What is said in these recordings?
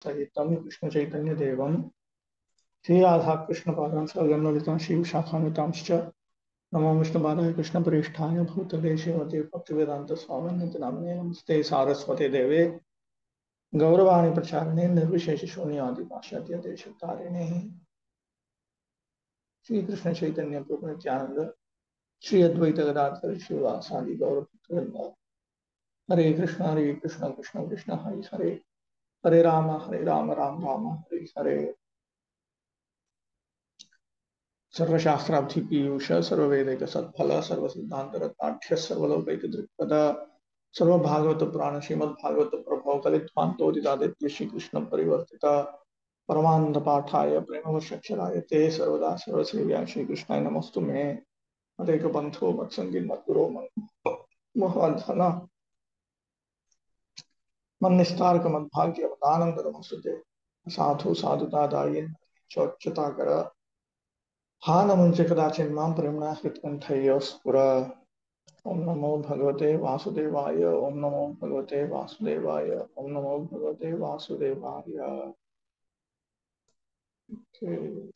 सहितं कृष्ण चैतन्य देवम श्री राधा कृष्ण पादां सगणललितां शिव शाखान्वितांश्च नमो विष्णुपादाय कृष्ण प्रेष्ठाय भूतले श्रीमते भक्तिवेदांत स्वामिनिति नामिने नमस्ते सारस्वते देवे गौरवाणी प्रचारिणे निर्विशेष शून्यादि पाश्चात्य देशतारिणे श्री कृष्ण चैतन्य प्रभु नित्यानंद श्री अद्वैत गदाधर श्रीवासादि गौर भक्तवृंद हरे कृष्ण कृष्ण कृष्ण हरे हरे हरे राम राम राम हरे हरे सर्वशास्त्राब्धि पीयूष सर्ववेदैक सत्फल सर्वसिद्धांतरताढ्य सर्वलौकैक दृक्पद सर्वभागवत पुराण श्रीमद् भागवत प्रभव कलित्वांतोदितादित्य श्री कृष्ण परिवर्तित परमानंद पाठाय प्रेमवर्षक्षराय ते सर्वदा सर्वसेव्या श्री कृष्णाय नमस्तु मे अदेक बंधो मत्संगी मद्गुरो मोहधन मन्निस्तारक मद्भाग्य आनंद नमस्तुते साधु साधुता दायिन चोच्चता कर हा नमुंच कदाचिन मां प्रेमणा हृत्कंठयो स्फुर ओम नमो भगवते वासुदेवाय ओम नमो भगवते वासुदेवाय ओम नमो भगवते वासुदेवाय Okay.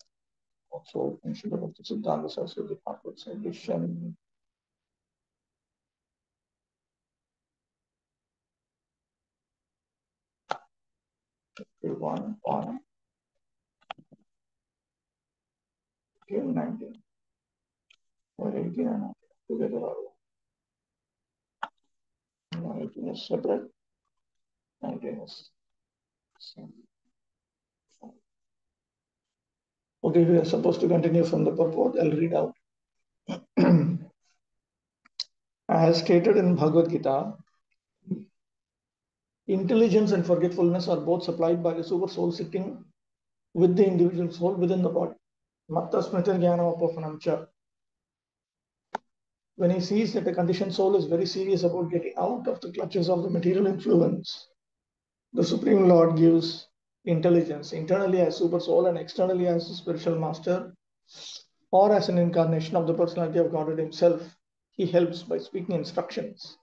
Also, consider of the Siddhanta Saraswati Thakur's edition. One on 19 or 18 and together or 18 is separate, 19 is same. Okay, we are supposed to continue from the purport. I'll read out. As stated in Bhagavad Gita, intelligence and forgetfulness are both supplied by the super soul sitting with the individual soul within the body. Matta smriti jnana apohanam cha. When he sees that the conditioned soul is very serious about getting out of the clutches of the material influence, the Supreme Lord gives intelligence internally as super soul and externally as the spiritual master or as an incarnation of the personality of Godhead himself. He helps by speaking instructions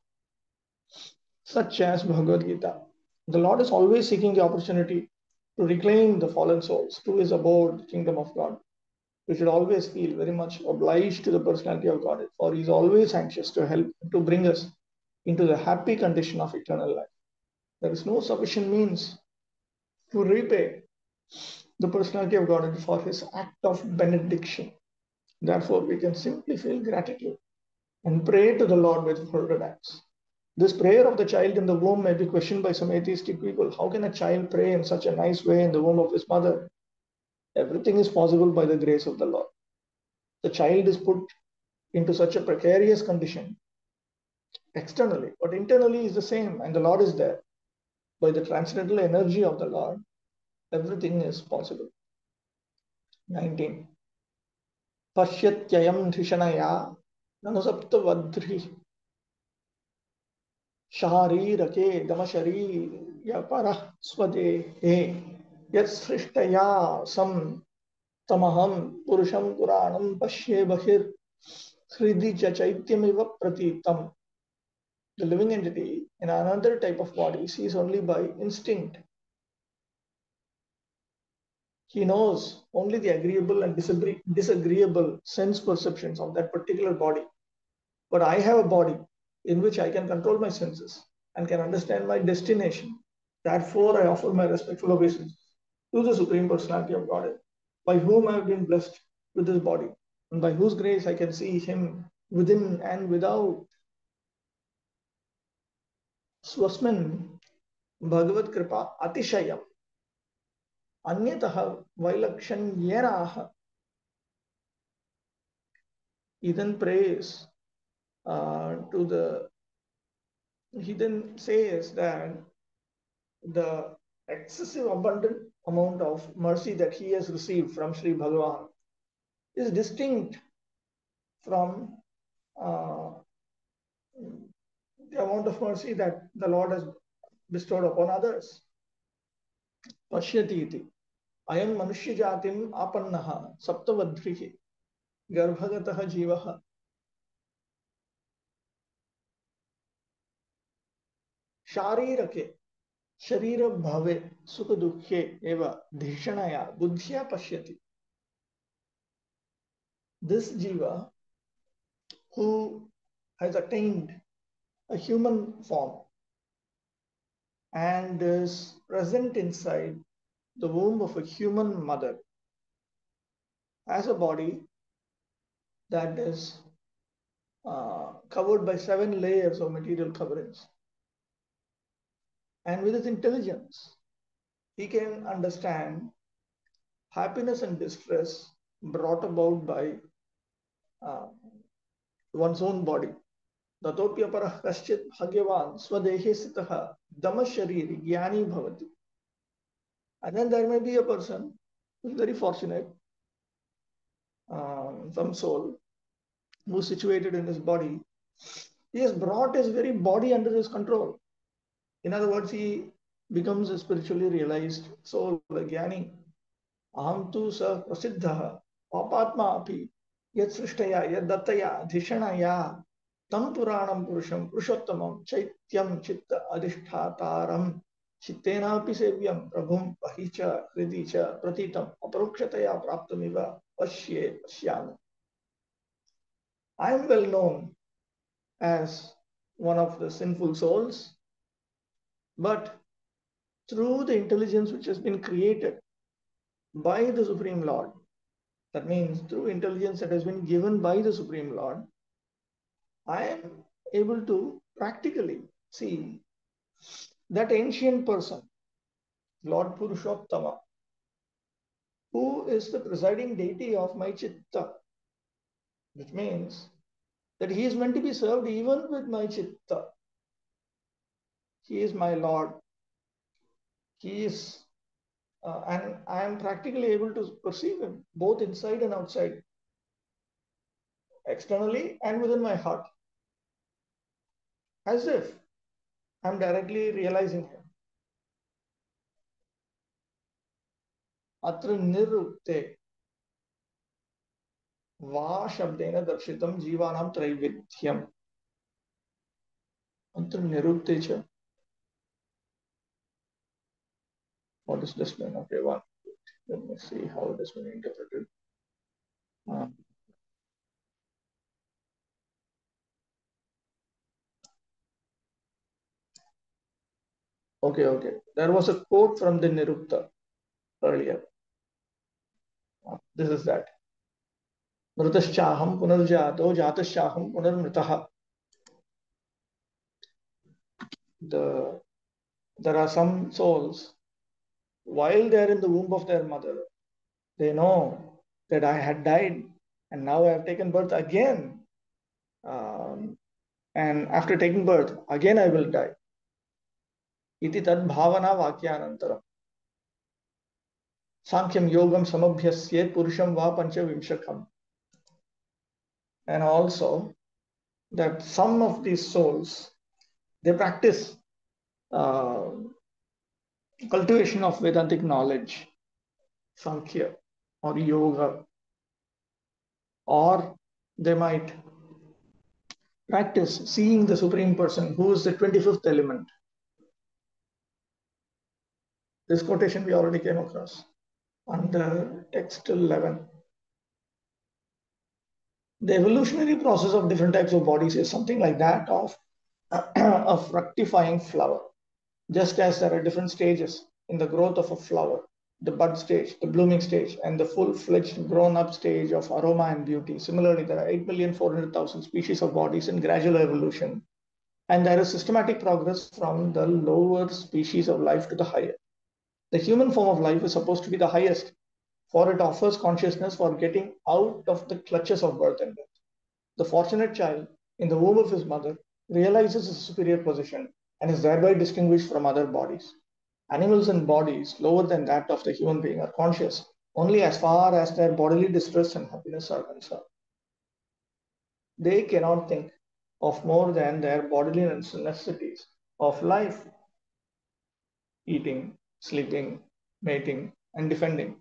such as Bhagavad Gita. The Lord is always seeking the opportunity to reclaim the fallen souls to his abode, the kingdom of God. We should always feel very much obliged to the personality of God, for he is always anxious to help, to bring us into the happy condition of eternal life. There is no sufficient means to repay the personality of God for his act of benediction. Therefore, we can simply feel gratitude and pray to the Lord with folded hands. This prayer of the child in the womb may be questioned by some atheistic people. How can a child pray in such a nice way in the womb of his mother? Everything is possible by the grace of the Lord. The child is put into such a precarious condition externally, but internally is the same, and the Lord is there. By the transcendental energy of the Lord, everything is possible. 19. Pasyatyayam dhishanaya nanusaptavadri sharirake damashari yapara swadehe yat srishtaya sam tamaham purusham puranam pashye bahir hridi cha chaityamiva pratitam. The living entity in another type of body sees only by instinct. He knows only the agreeable and disagreeable sense perceptions of that particular body. But I have a body in which I can control my senses and can understand my destination. Therefore, I offer my respectful obeisance to the Supreme Personality of Godhead, by whom I have been blessed with this body, and by whose grace I can see Him within and without. Swasmin Bhagavad Kripa Atishayam Anyatah Vailakshanyeraha. He then prays to the, he then says that the excessive abundant amount of mercy that he has received from Sri Bhagavan is distinct from uh, the amount of mercy that the Lord has bestowed upon others. Pashyati iti ayam manushya jatim apannaha saptavadrihi garbhagatah jivaha sharirake. Sharira bhave sukha dukhe eva dhishanaya buddhya pashyati. This jiva who has attained a human form and is present inside the womb of a human mother has a body that is covered by 7 layers of material coverings. And with his intelligence, he can understand happiness and distress brought about by uh, one's own body. Tatopya parah kaschit bhagyavan swadehe sitaha dama shariri jnani bhavati. And then there may be a person who is very fortunate, some soul, who is situated in his body. He has brought his very body under his control. In other words, he becomes a spiritually realized soul, a jnani. Aham tu sa prasiddha papatma api yad srishtaya yad dattaya dhishanaya tam puranam purusham purushottamam chaityam chitta adhisthataram chittenapi sevyam prabhum pahicha hridicha pratitam aparukshataya praptamiva pashyami. I am well known as one of the sinful souls, but through the intelligence which has been created by the Supreme Lord, that means through intelligence that has been given by the Supreme Lord, I am able to practically see that ancient person, Lord Purushottama, who is the presiding deity of my chitta, which means that he is meant to be served even with my chitta. He is my Lord. He is, and I am practically able to perceive him both inside and outside, externally and within my heart, as if I'm directly realizing him. Atra nirukte va shabdena darshitam jivanam traividyam. Atra nirukte cha. What does this mean? Okay, one. Let me see how it has been interpreted. Okay. There was a quote from the Nirukta earlier. This is that. Mrutaschaham punarjato jataschaham punarmritaha. There are some souls, while they are in the womb of their mother, they know that I had died and now I have taken birth again. And after taking birth, again I will die. Iti tad bhavana vakyanantaram. Sankhya yogam samabhyasye purusham va panchavimshakam. And also that some of these souls, they practice cultivation of Vedantic knowledge, Sankhya or Yoga, or they might practice seeing the Supreme Person who is the 25th element. This quotation we already came across under text 11. The evolutionary process of different types of bodies is something like that of a fructifying flower. Just as there are different stages in the growth of a flower, the bud stage, the blooming stage, and the full-fledged grown-up stage of aroma and beauty. Similarly, there are 8,400,000 species of bodies in gradual evolution, and there is systematic progress from the lower species of life to the higher. The human form of life is supposed to be the highest, for it offers consciousness for getting out of the clutches of birth and death. The fortunate child in the womb of his mother realizes his superior position and is thereby distinguished from other bodies. Animals in bodies lower than that of the human being are conscious only as far as their bodily distress and happiness are concerned. They cannot think of more than their bodily necessities of life: eating, sleeping, mating, and defending.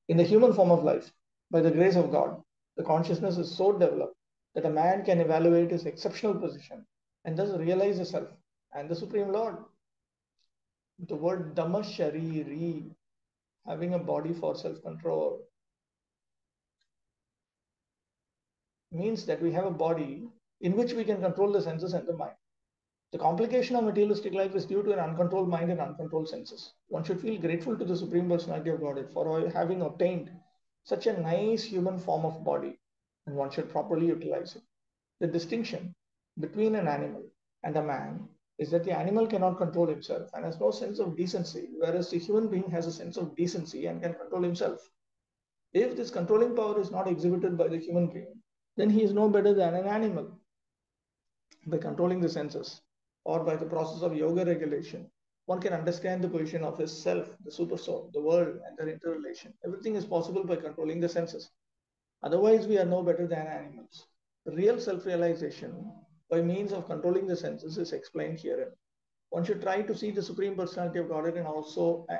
In the human form of life, by the grace of God, the consciousness is so developed that a man can evaluate his exceptional position and thus realize the self and the Supreme Lord. The word Dhamma Shariri, having a body for self-control, means that we have a body in which we can control the senses and the mind. The complication of materialistic life is due to an uncontrolled mind and uncontrolled senses. One should feel grateful to the Supreme Personality of Godhead for having obtained such a nice human form of body, and one should properly utilize it. The distinction between an animal and a man is that the animal cannot control himself and has no sense of decency, whereas the human being has a sense of decency and can control himself. If this controlling power is not exhibited by the human being, then he is no better than an animal. By controlling the senses or by the process of yoga regulation, one can understand the position of his self, the super soul, the world, and their interrelation. Everything is possible by controlling the senses. Otherwise, we are no better than animals. The real self realization by means of controlling the senses is explained herein. One should try to see the Supreme Personality of Godhead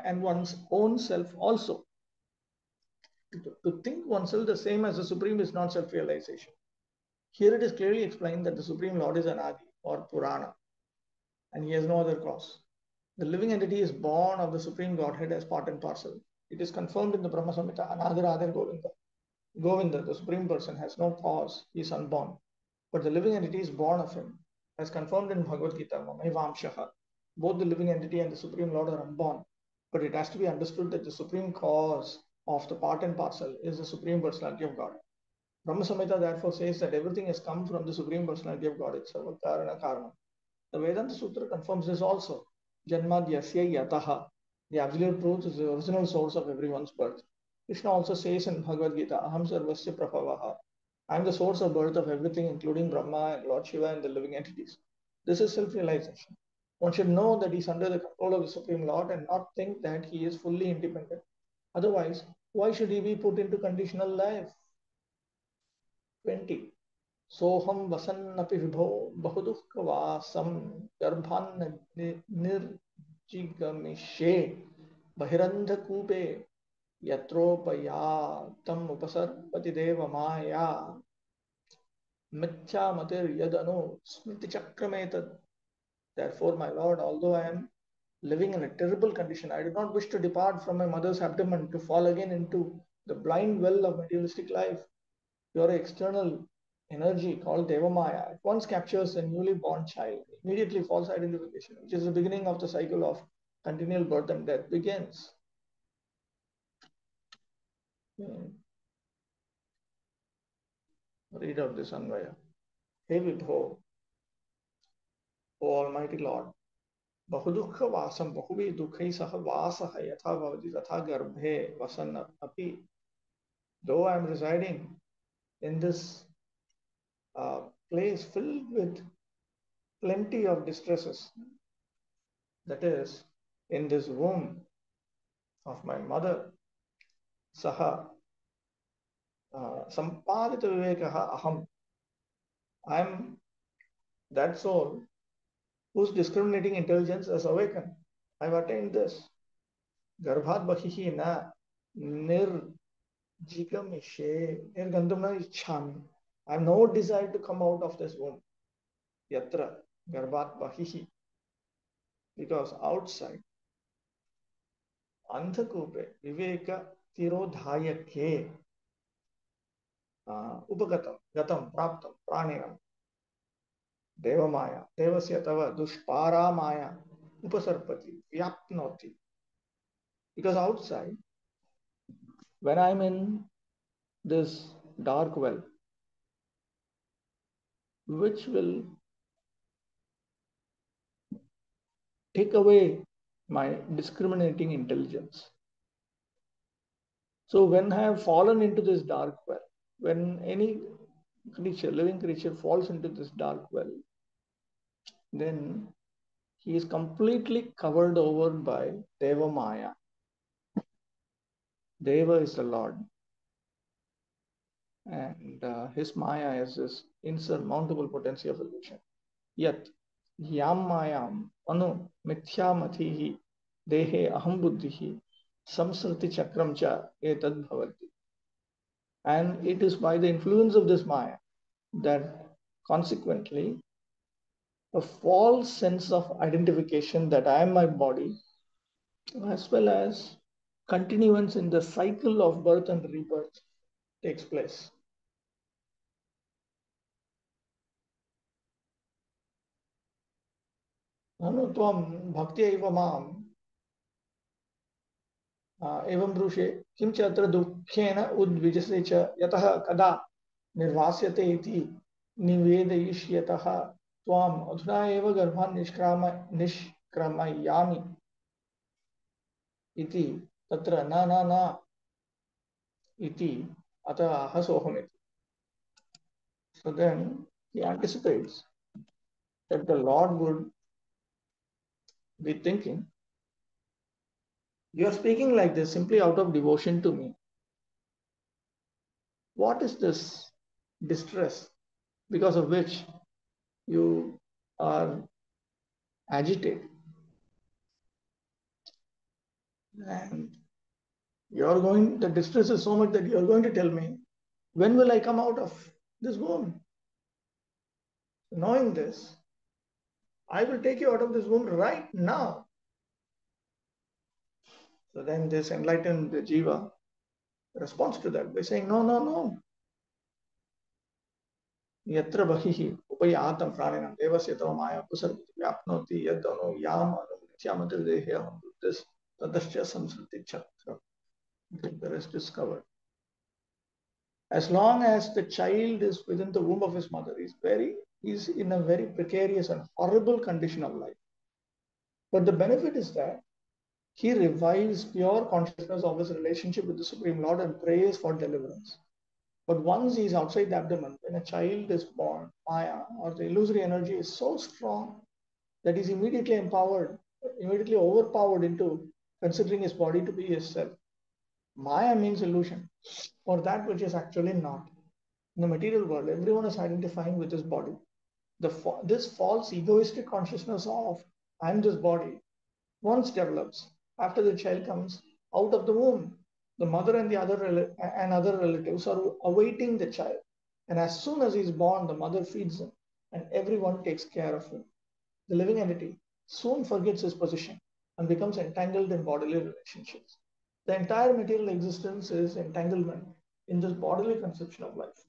and one's own self also. To think oneself the same as the Supreme is not self realization. Here it is clearly explained that the Supreme Lord is Anadi or Purana, and he has no other cause. The living entity is born of the Supreme Godhead as part and parcel. It is confirmed in the Brahma Samhita, Anadir Adir Govinda. Govinda, the Supreme Person, has no cause, he is unborn. But the living entity is born of him, as confirmed in Bhagavad Gita, Mamevamshaha. Both the living entity and the Supreme Lord are unborn. But it has to be understood that the Supreme Cause of the part and parcel is the Supreme Personality of God. Brahma Samhita therefore says that everything has come from the Supreme Personality of God itself, Karana Karma. The Vedanta Sutra confirms this also. Janmadyasya yataha. The absolute truth is the original source of everyone's birth. Krishna also says in Bhagavad Gita, Aham sarvasya prabhavaha. I am the source of birth of everything, including Brahma and Lord Shiva and the living entities. This is self-realization. One should know that he is under the control of the Supreme Lord and not think that he is fully independent. Otherwise, why should he be put into conditional life? 20. सोहम वसन्नपि विभो बहुदुःखवासं गर्भान्न निर्जिगमिष्ये बहिरन्धकूपे यत्रोपयातम् उपसर्पति देवमाया मिथ्यामतिर्यदनु स्मृतिचक्रमेतत्. Therefore, my Lord, although I am living in a terrible condition, I do not wish to depart from my mother's abdomen to fall again into the blind well of materialistic life. Your external energy called Devamaya at once captures a newly born child, immediately false identification, which is the beginning of the cycle of continual birth and death, begins. Read out this Anvaya. Hey Vibho, O Almighty Lord, Bahudukha Vasam, Bahuvi Dukhi Saha Vasaha Yatha Bhavati Tatha Garbhe Vasan Api. Though I am residing in this place filled with plenty of distresses, that is, in this womb of my mother, Saha Sampadita Vivekaha Aham. I am that soul whose discriminating intelligence has awakened. I have attained this. Garbhat Bahihi na nirjigamishe nirgandamna ichhami. I have no desire to come out of this womb. Yatra Garbhat Bahihi. Because outside, Andhakupe Viveka Tirodhayake Upagatam Gatam Praptam Pranenam Devamaya Devasya Tava Dushpara Maya Upasarpati Vyapnoti. Because outside, when I'm in this dark well, which will take away my discriminating intelligence. So when I have fallen into this dark well, when any creature, living creature falls into this dark well, then he is completely covered over by Deva Maya. Deva is the Lord. And his Maya is this insurmountable potency of illusion. Yet, Yam Mayam Anu Mithyamatihi Dehe Aham Buddhihi Samsriti Chakram Cha Etad Bhavati. And it is by the influence of this Maya that consequently a false sense of identification that I am my body as well as continuance in the cycle of birth and rebirth takes place. ननु त्वं भक्त्यैव माम् एवं ब्रूषे किं च अत्र दुःखेन उद्विजसे च यतः कदा निर्वास्यते इति निवेदयिष्यतः त्वाम् अधुना एव गर्भान् निष्क्रमयामि इति तत्र न इति अतः हसोऽहमिति. So then he anticipates that the Lord would be thinking, you are speaking like this simply out of devotion to me. What is this distress because of which you are agitated? And the distress is so much that you are going to tell me, when will I come out of this womb? Knowing this, I will take you out of this womb right now. So then this enlightened Jiva responds to that by saying, no. यत्र बहिः उपयातं प्राणिनां देवस्य तव माया उपसर्गति व्याप्नोति यदनु याम नित्यामतिर्देहे अहं बुद्धिस् ततश्च संसृति छत्र. The rest is covered. As long as the child is within the womb of his mother, he's in a very precarious and horrible condition of life. But the benefit is that he revives pure consciousness of his relationship with the Supreme Lord and prays for deliverance. But once he is outside the abdomen, when a child is born, Maya or the illusory energy is so strong that he's immediately overpowered into considering his body to be his self. Maya means illusion, or that which is actually not. In the material world, everyone is identifying with his body. This false egoistic consciousness of I am this body once develops after the child comes out of the womb. The mother and other relatives are awaiting the child. And as soon as he's born, the mother feeds him and everyone takes care of him. The living entity soon forgets his position and becomes entangled in bodily relationships. The entire material existence is entanglement in this bodily conception of life.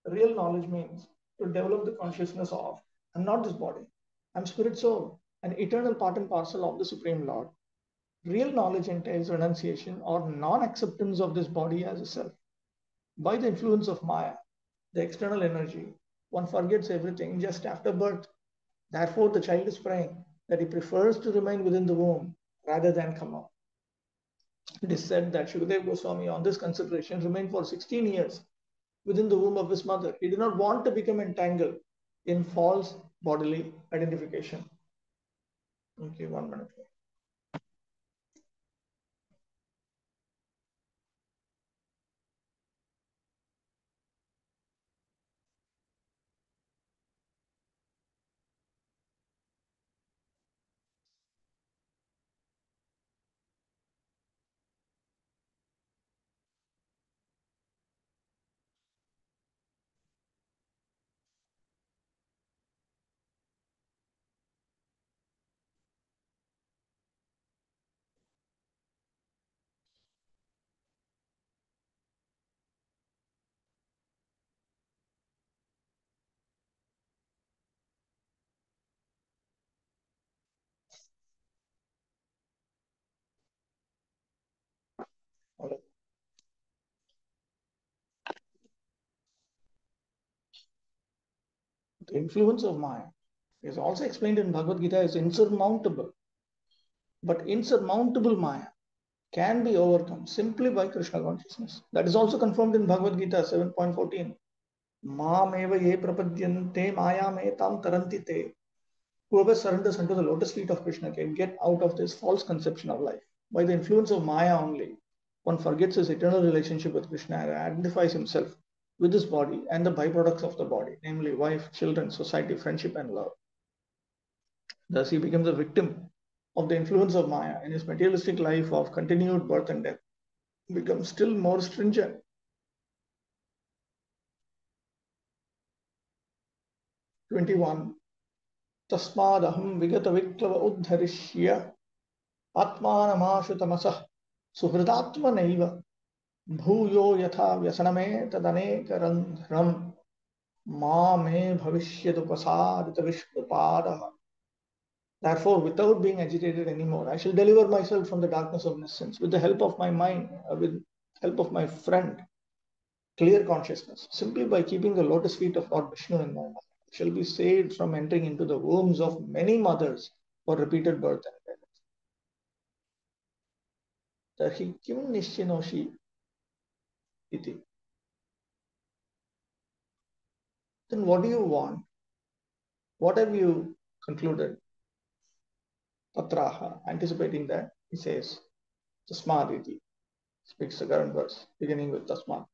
Real knowledge means to develop the consciousness of I'm not this body, I'm spirit soul, an eternal part and parcel of the Supreme Lord. Real knowledge entails renunciation or non-acceptance of this body as a self. By the influence of Maya, the external energy, one forgets everything just after birth. Therefore, the child is praying that he prefers to remain within the womb rather than come out. It is said that Shukadeva Goswami, on this consideration, remained for 16 years within the womb of his mother. He did not want to become entangled in false bodily identification. Okay, 1 minute. The influence of Maya is also explained in Bhagavad Gita as insurmountable. But insurmountable Maya can be overcome simply by Krishna consciousness. That is also confirmed in Bhagavad Gita 7.14. Mam eva ye prapadyante mayam etam taranti te. Whoever surrenders unto the lotus feet of Krishna can get out of this false conception of life. By the influence of Maya only, one forgets his eternal relationship with Krishna and identifies himself with his body and the byproducts of the body, namely wife, children, society, friendship, and love. Thus, he becomes a victim of the influence of Maya, and his materialistic life of continued birth and death becomes still more stringent. 21. Tasmadaham vigata viklava uddharishya Atmanamashu tamasah suhridatmanaiva bhuyo yatha vyasaname tadanekarandhram ma me bhavishyadupasarita vishnupada. Therefore, without being agitated anymore, I shall deliver myself from the darkness of innocence with the help of my mind, with help of my friend, clear consciousness. Simply by keeping the lotus feet of Lord Vishnu in my mind, I shall be saved from entering into the wombs of many mothers for repeated birth and death. Tarhi kim nishchinoshi iti. Then what do you want? What have you concluded? Tatraha, anticipating that, he says, Tasmad iti, speaks the current verse, beginning with Tasmad.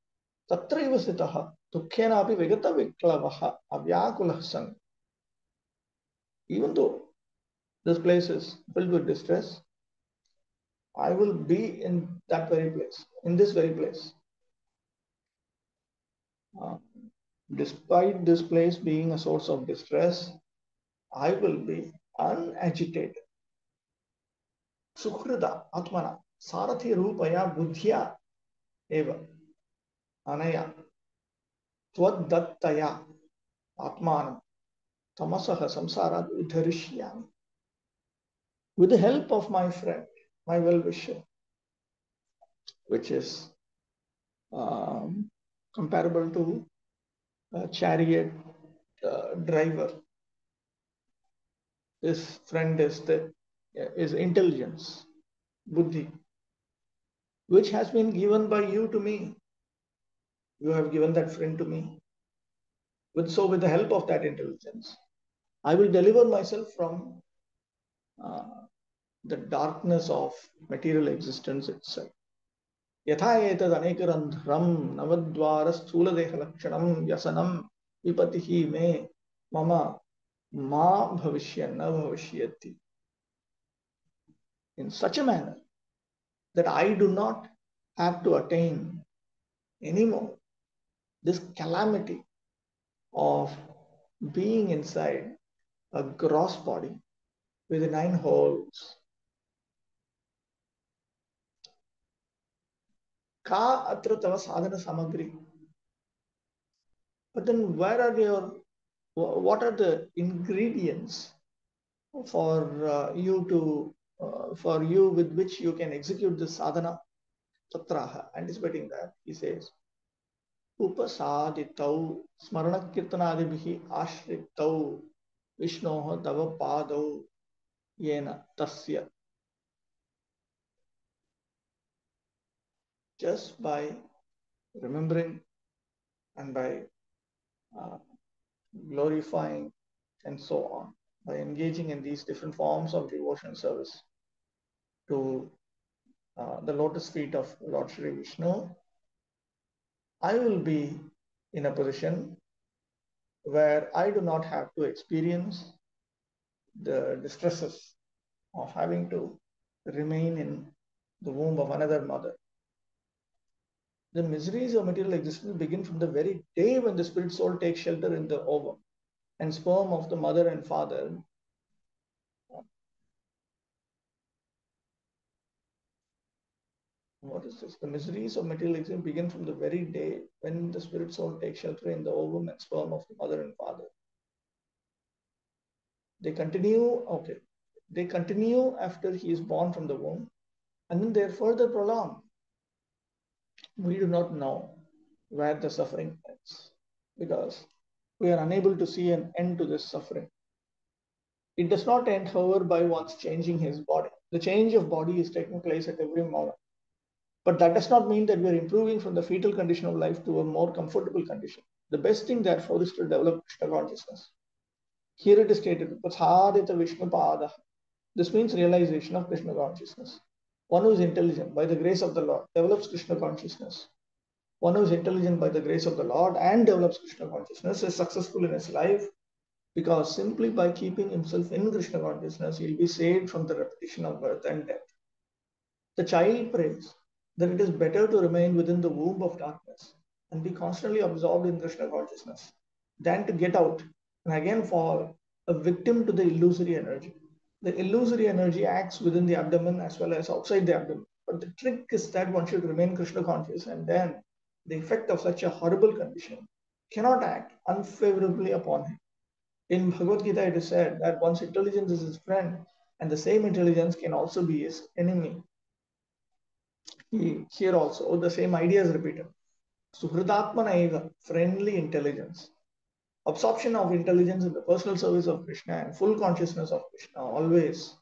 Tatraiva sthitah dukhenapi vigata viklavah avyakulah san. Even though this place is filled with distress, I will be in that very place, in this very place. Despite this place being a source of distress, I will be unagitated. Sukhrida Atmana Sarathi Rupaya Buddhya Eva Anaya Twaddattaya Atmanam Tamasaha Samsarat Udharishyami. With the help of my friend, my well-wisher, which is comparable to a chariot driver. This friend is intelligence, buddhi, which has been given by you to me. You have given that friend to me. With the help of that intelligence, I will deliver myself from the darkness of material existence itself. Yatha etad anekarandhram navadvara sthula deha lakshanam yasanam vipatihi me mama ma bhavishya na bhavishyati. In such a manner that I do not have to attain anymore this calamity of being inside a gross body with 9 holes. Ka atra tava sadhana samagri. But then what are the ingredients for you with which you can execute this sadhana? Tatraha, anticipating that, he says, Upasaditau smarana kirtanadibhi ashritau Vishnoha tava padau yena tasya. Just by remembering and by glorifying and so on, by engaging in these different forms of devotion service to the lotus feet of Lord Shri Vishnu, I will be in a position where I do not have to experience the distresses of having to remain in the womb of another mother. The miseries of material existence begin from the very day when the spirit soul takes shelter in the ovum and sperm of the mother and father. What is this? The miseries of material existence begin from the very day when the spirit soul takes shelter in the ovum and sperm of the mother and father. They continue after he is born from the womb, and then they are further prolonged. We do not know where the suffering ends because we are unable to see an end to this suffering. It does not end, however, by one's changing his body. The change of body is taking place at every moment. But that does not mean that we are improving from the fetal condition of life to a more comfortable condition. The best thing, therefore, is to develop Krishna consciousness. Here it is stated, Prasadita Vishnu Pada. This means realization of Krishna consciousness. One who is intelligent by the grace of the Lord develops Krishna consciousness. One who is intelligent by the grace of the Lord and develops Krishna consciousness is successful in his life because simply by keeping himself in Krishna consciousness, he will be saved from the repetition of birth and death. The child prays that it is better to remain within the womb of darkness and be constantly absorbed in Krishna consciousness than to get out and again fall a victim to the illusory energy. The illusory energy acts within the abdomen as well as outside the abdomen. But the trick is that one should remain Krishna conscious, and then the effect of such a horrible condition cannot act unfavorably upon him. In Bhagavad Gita, it is said that one's intelligence is his friend, and the same intelligence can also be his enemy. Here also, the same idea is repeated. Suhridatmanaiva, friendly intelligence. Absorption of intelligence in the personal service of Krishna and full consciousness of Krishna always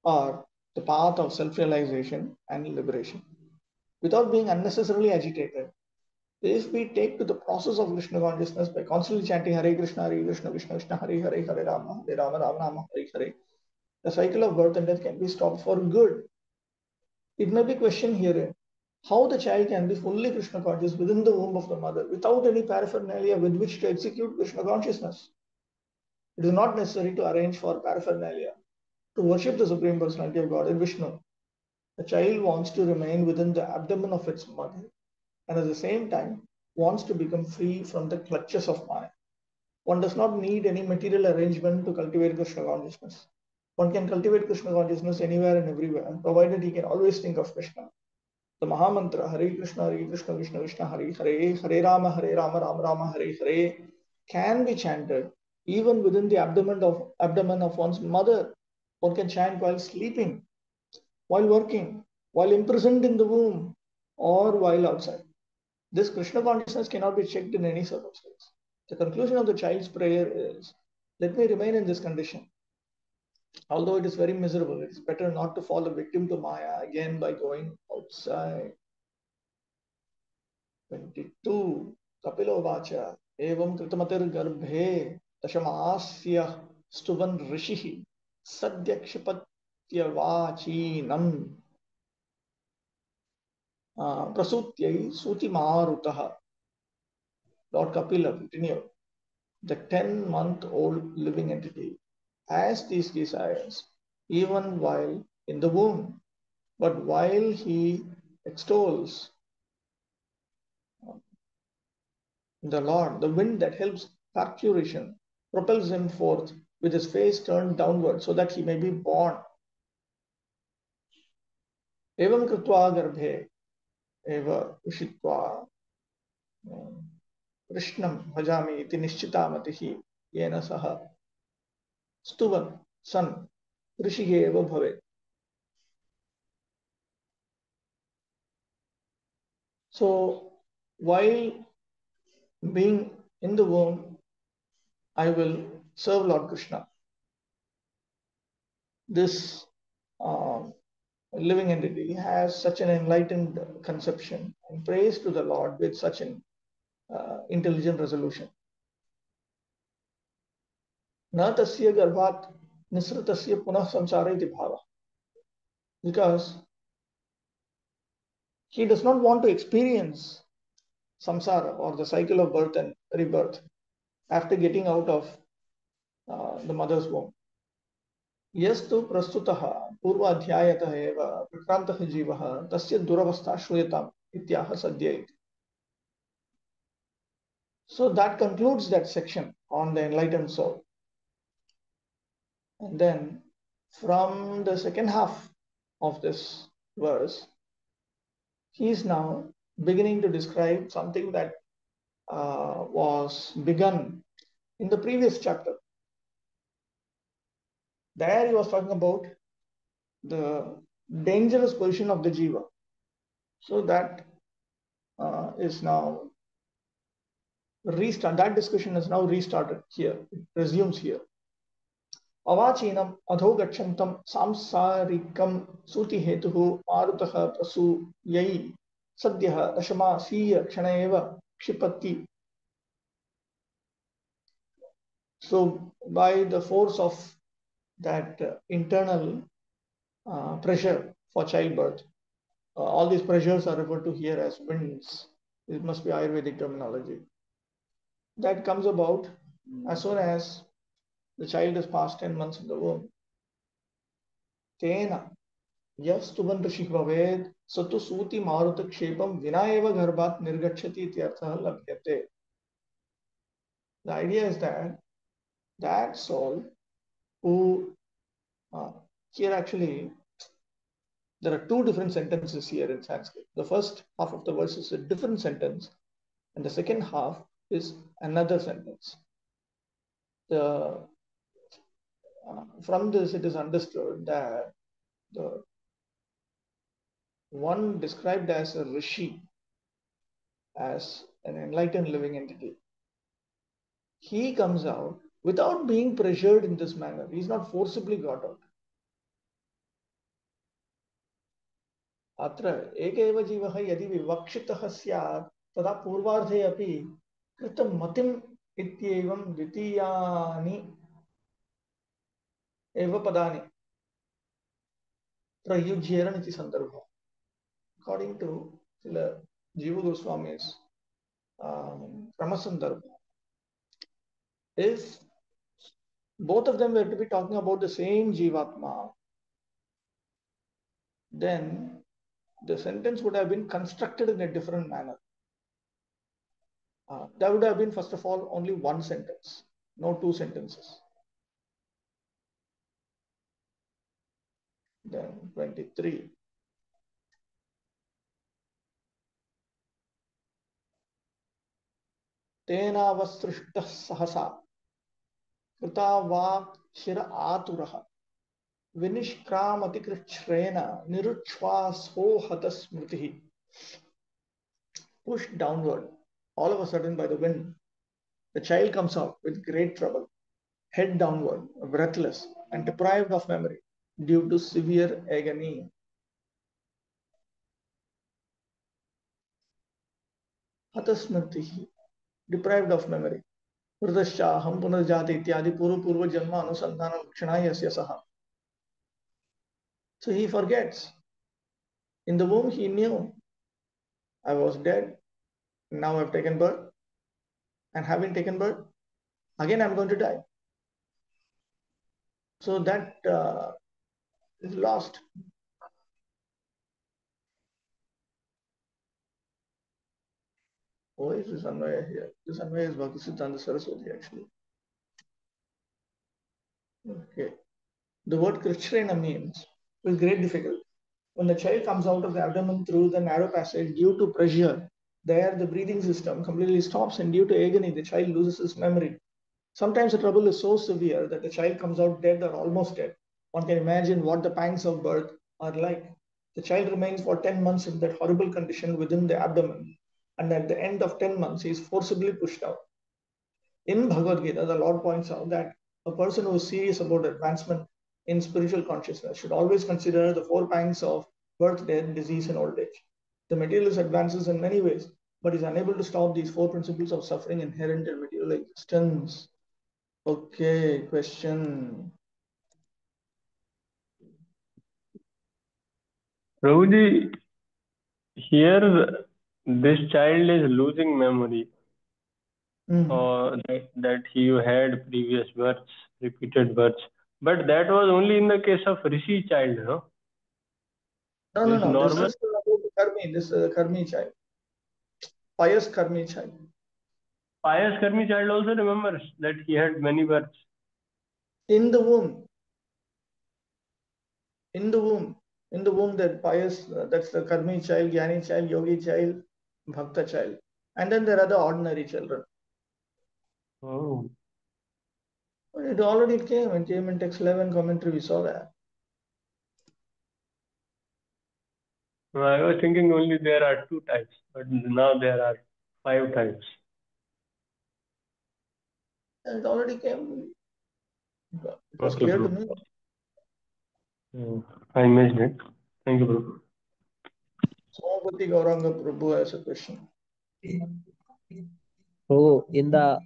are the path of self-realization and liberation. Without being unnecessarily agitated, if we take to the process of Krishna consciousness by constantly chanting Hare Krishna, Krishna Krishna, Hare Hare, Hare Rama, Rama Rama, Hare Hare, the cycle of birth and death can be stopped for good. It may be questioned here how the child can be fully Krishna conscious within the womb of the mother without any paraphernalia with which to execute Krishna consciousness. It is not necessary to arrange for paraphernalia to worship the Supreme Personality of Godhead Vishnu. The child wants to remain within the abdomen of its mother and at the same time wants to become free from the clutches of Maya. One does not need any material arrangement to cultivate Krishna consciousness. One can cultivate Krishna consciousness anywhere and everywhere, provided he can always think of Krishna. The Mahamantra, Hare Krishna, Krishna Krishna, Hare Hare, Hare Rama, Rama Rama, Hare Hare, can be chanted even within the abdomen of one's mother. One can chant while sleeping, while working, while imprisoned in the womb, or while outside. This Krishna consciousness cannot be checked in any circumstance. The conclusion of the child's prayer is, let me remain in this condition. Although it is very miserable, it is better not to fall a victim to Maya again by going outside. 22. Kapilo Vacha. Evam Kritamatir Garbhe Tashamasya Stuvan Rishihi Sadyakshapatyavachinam Prasutyai Suti Marutaha. Lord Kapila continued. The 10-month-old living entity has these desires even while in the womb. But while he extols the Lord, the wind that helps parturition propels him forth with his face turned downward so that he may be born. Evam kritva garbhe eva ushitva krishnam bhajami iti nishchita matihi yena saha stuvan san rishihe eva bhavet. So while being in the womb, I will serve Lord Krishna. This living entity has such an enlightened conception and prays to the Lord with such an intelligent resolution. Na tasya garbhat nisratasya punah samsara iti bhava. Because he does not want to experience samsara or the cycle of birth and rebirth after getting out of the mother's womb. यस्तु प्रस्तुतः पूर्वाध्यायतः एव विक्रान्तः जीवः तस्य दुरवस्था श्रूयताम् इत्याह सद्य इति. So that concludes that section on the enlightened soul. And then from the second half of this verse, he is now beginning to describe something that was begun in the previous chapter. There he was talking about the dangerous position of the jiva. So that is now restart. That discussion is now restarted here. It resumes here. Avachinam adhogachantam samsarikam suti hetuhu marutah prasu yai sadyah dashama siya kshanayeva kshipati. So by the force of that internal pressure for childbirth, all these pressures are referred to here as winds. It must be Ayurvedic terminology. That comes about as soon as the child is past 10 months in the womb. Tena yastuban rishik bhaved satu suti maruta kshepam vinayeva garbhat nirgachati ityarthah labhyate. The idea is that that soul who Here actually, there are two different sentences here in Sanskrit. The first half of the verse is a different sentence, and the second half is another sentence. From this, it is understood that the one described as a rishi, as an enlightened living entity, he comes out without being pressured in this manner. He is not forcibly got out. अत्र एक एव जीवः यदि विवक्षितः स्यात् तदा पूर्वार्धे अपि कृतं मतिम् इत्येवं द्वितीयानि एव पदानि प्रयुज्येरन् इति सन्दर्भः. According to Srila Jiva Goswami's Kramasandarbha, if both of them were to be talking about the same Jivatma, then the sentence would have been constructed in a different manner. That would have been, first of all, only one sentence, no two sentences. Then 23. तेनावसृष्टः सहसा कृता वाक् शिर आतुरः विनिष्क्रामतिकृच्छ्रेण निरुच्छ्वासो हतस्मृतिः. Pushed downward all of a sudden by the wind, the child comes out with great trouble, head downward, breathless, and deprived of memory due to severe agony. Hatasmriti, deprived of memory. Hridascha, ham punarjati ityadi purva janma anusandhana lakshana yasya saha. So he forgets. In the womb he knew, I was dead, now I've taken birth, and having taken birth, again I'm going to die. So that is lost. Who is this Anvaya here? This Anvaya is Bhaktisiddhanta Saraswati actually. Okay. The word Krishrena means with great difficulty. When the child comes out of the abdomen through the narrow passage due to pressure, there the breathing system completely stops, and due to agony, the child loses his memory. Sometimes the trouble is so severe that the child comes out dead or almost dead. One can imagine what the pangs of birth are like. The child remains for 10 months in that horrible condition within the abdomen, and at the end of 10 months, he is forcibly pushed out. In Bhagavad Gita, the Lord points out that a person who is serious about advancement in spiritual consciousness should always consider the four pangs of birth, death, disease, and old age. The materialist advances in many ways, but is unable to stop these four principles of suffering inherent in material existence. Okay, question. Prabhuji, here this child is losing memory, or that he had previous births, repeated births. But that was only in the case of Rishi child, no? No. Normal? This is about the Karmi. This is a Karmi child. Pious Karmi child. Pious Karmi child also remembers that he had many births. In the womb. In the womb, that pious, that's the Karmi child, Jnani child, Yogi child, Bhakta child. And then there are the ordinary children. Oh. It already came. It came in text 11 commentary. We saw that. I was thinking only there are two types, but now there are 5 types. And it already came. It was Okay, clear bro. to me. I missed it. Thank you, bro. Somapati Gauranga Prabhu has a question. So in the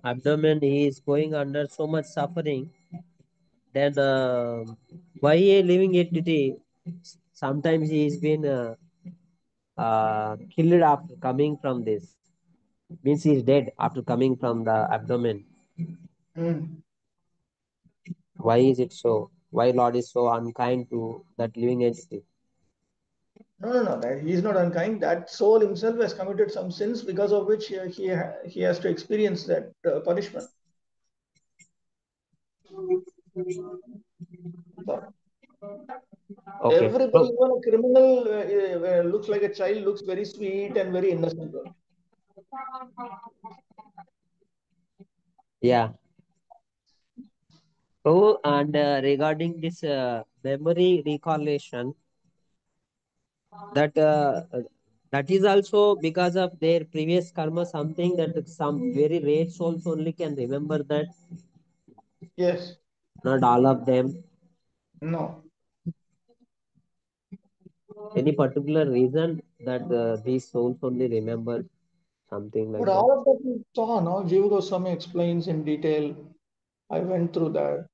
abdomen, he is going under so much suffering. Then why a living entity? Sometimes he is been killed after coming from this. Means he is dead after coming from the abdomen. Why is it so? Why Lord is so unkind to that living entity? No. He is not unkind. That soul himself has committed some sins because of which he has to experience that punishment. Okay. Everybody, even a criminal, looks like a child, looks very sweet and very innocent. Yeah. Oh, and regarding this memory recollection, that is also because of their previous karma, something that some very rare souls only can remember that. Yes. Not all of them. No. Any particular reason that these souls only remember something like But that? all of that we saw, no? Jiva Goswami explains in detail. I went through that.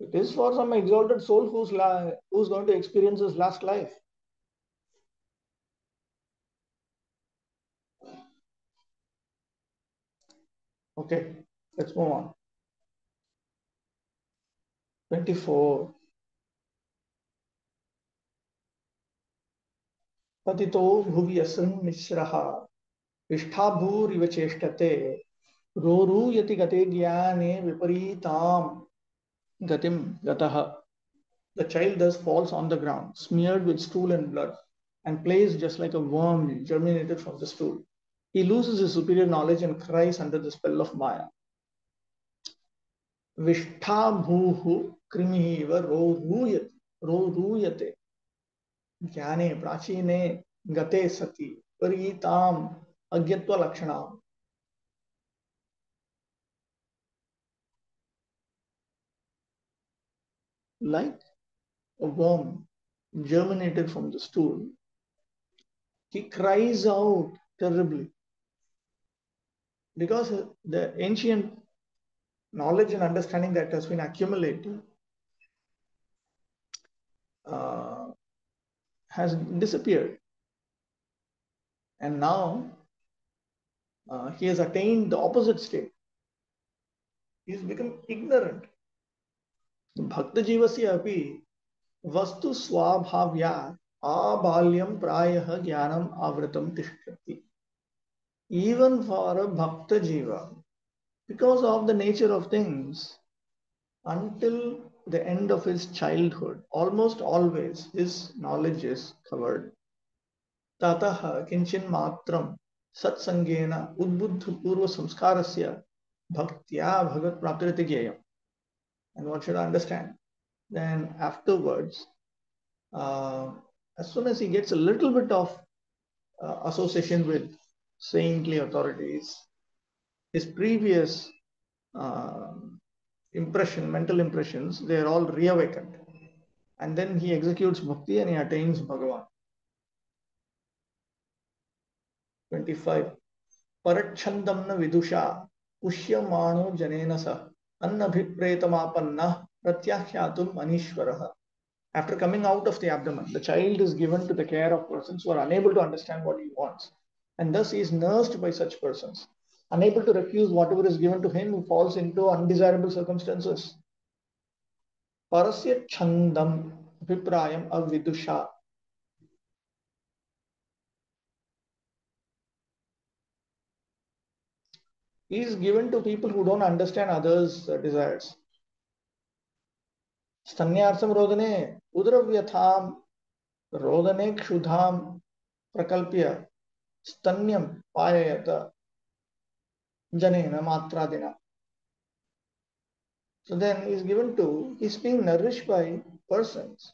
It is for some exalted soul who's going to experience his last life. Okay, let's move on. 24. पतितो भुवि असृन् मिश्रः इष्ठाभूरिव चेष्टते रोरूयति गते ज्ञाने विपरीतां gatim gatah. The child thus falls on the ground, smeared with stool and blood, and plays just like a worm germinated from the stool. He loses his superior knowledge and cries under the spell of Maya. Vishthabhuhu krimihi iva roruyate jnane prachine gate sati paritam agyatva lakshanam. Like a worm germinated from the stool, he cries out terribly because the ancient knowledge and understanding that has been accumulated has disappeared. And now he has attained the opposite state. He has become ignorant. Bhakta jivasya api vastu swabhavya abalyam prayah jnanam avratam tishtati. Even for a bhakta jiva, because of the nature of things, until the end of his childhood, almost always his knowledge is covered. Tatah kinchin matram satsangena udbuddha purva samskarasya bhaktya bhagat praptirati gyayam. And one should understand. Then afterwards, as soon as he gets a little bit of association with saintly authorities, his previous mental impressions, they are all reawakened. And then he executes bhakti and he attains Bhagavan. 25. Parachandam na vidusha pushyamano janena sa annabhipretamapannah pratyahyatum anishwaraha. After coming out of the abdomen, the child is given to the care of persons who are unable to understand what he wants. And thus he is nursed by such persons. Unable to refuse whatever is given to him, he falls into undesirable circumstances. Parasya chandam viprayam avidusha. He is given to people who don't understand others' desires. Stanyarsam rodane udravyatham rodane kshudham prakalpya stanyam payayata janena matradina. So then he's being nourished by persons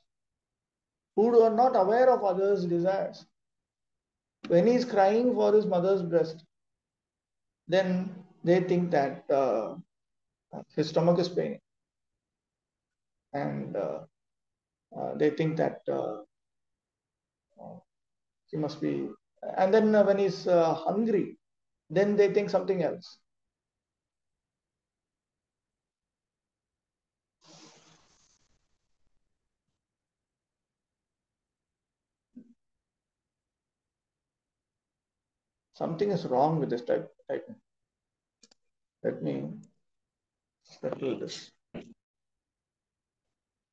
who are not aware of others' desires. When he's crying for his mother's breast, then they think that his stomach is paining. And they think that he must be. And then when he's hungry, then they think something else. Something is wrong with this type. Let me settle this.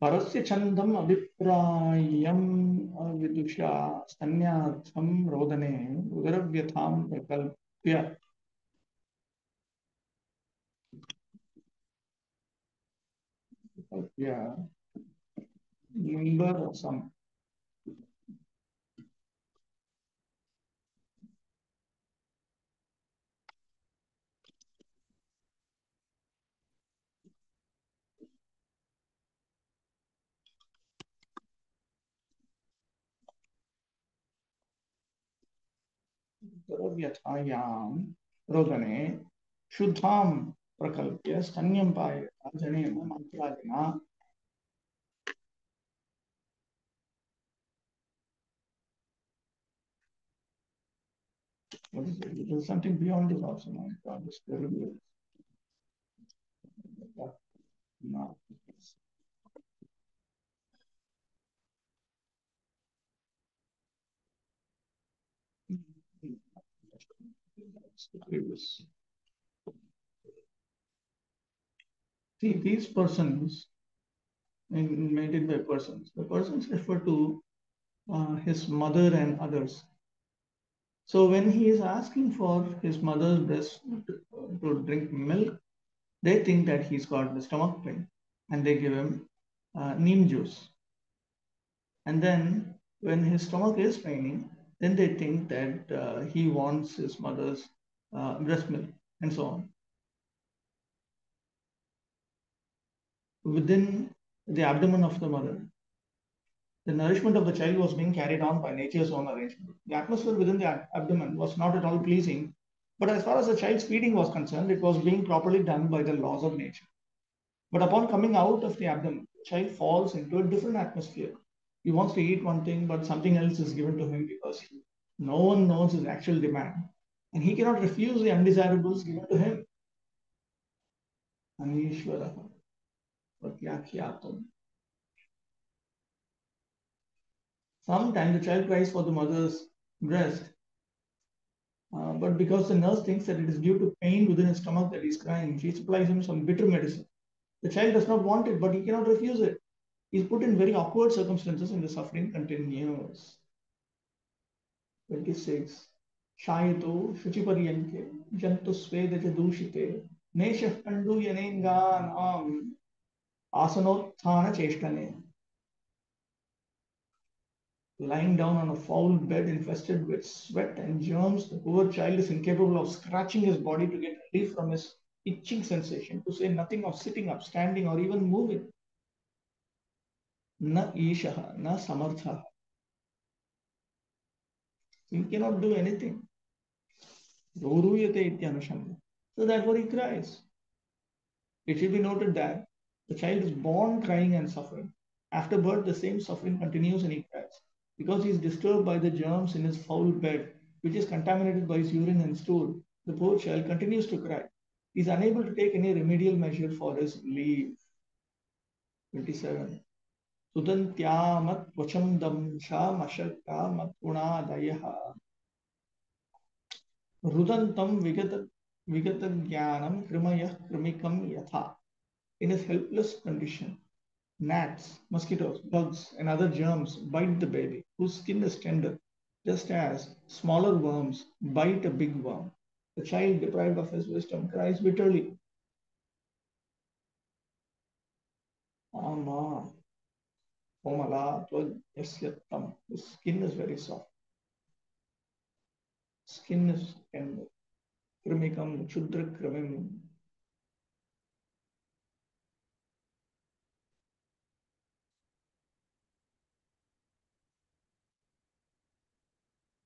Parasya chandam abhiprayam vidusha stanyartham rodane udaravyatham prakalpya. Yeah. member or some. द्रव्यथायां रोदने शुद्धां प्रकल्प्य स्तन्यं पायता जनेन मन्त्रादिना. What is it? There's something beyond this also. God is terrible. No. See, these persons, maintained by persons, the persons refer to his mother and others. So when he is asking for his mother's breast to drink milk, they think that he's got the stomach pain and they give him neem juice. And then when his stomach is paining, then they think that he wants his mother's breast milk and so on. Within the abdomen of the mother, the nourishment of the child was being carried on by nature's own arrangement. The atmosphere within the abdomen was not at all pleasing, but as far as the child's feeding was concerned, it was being properly done by the laws of nature. But upon coming out of the abdomen, the child falls into a different atmosphere. He wants to eat one thing, but something else is given to him because no one knows his actual demand. And he cannot refuse the undesirables given to him. Anishvaraha Pratyakyatam. Sometimes the child cries for the mother's breast, but because the nurse thinks that it is due to pain within his stomach that he's crying, she supplies him some bitter medicine. The child does not want it, but he cannot refuse it. He's put in very awkward circumstances and the suffering continues. 26. Shayato Shuchiparyanke Jantu Svedaja Dushite Neshah Kandu Yanenganam Asanothana Cheshtane. Lying down on a foul bed infested with sweat and germs, the poor child is incapable of scratching his body to get relief from his itching sensation, to say nothing of sitting up, standing, or even moving. Na Ishaha, na Samartha. He cannot do anything. So therefore he cries. It should be noted that the child is born crying and suffering. After birth, the same suffering continues and he cries. Because he is disturbed by the germs in his foul bed, which is contaminated by his urine and stool, the poor child continues to cry. He is unable to take any remedial measure for his relief. 27. Sudantyamat vacham damsha mashakka matgunadayaha rudantam vigatagyanam krimayah krimikam yatha. In his helpless condition, gnats, mosquitoes, bugs, and other germs bite the baby, whose skin is tender, just as smaller worms bite a big worm. The child, deprived of his wisdom, cries bitterly. Ama, Omala, Yasyattam. The skin is very soft. Skin is tender. Krimikam, Chudra Krimim.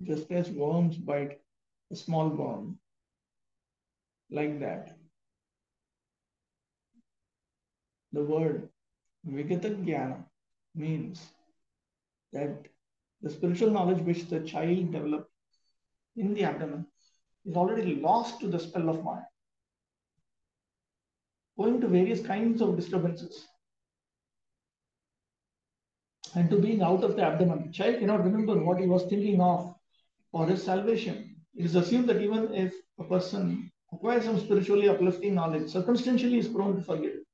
Just as worms bite a small worm, like that. The word Vigatagyana means that the spiritual knowledge which the child developed in the abdomen is already lost to the spell of Maya, owing to various kinds of disturbances and to being out of the abdomen. The child cannot remember what he was thinking of for his salvation. It is assumed that even if a person acquires some spiritually uplifting knowledge, circumstantially is prone to forget it.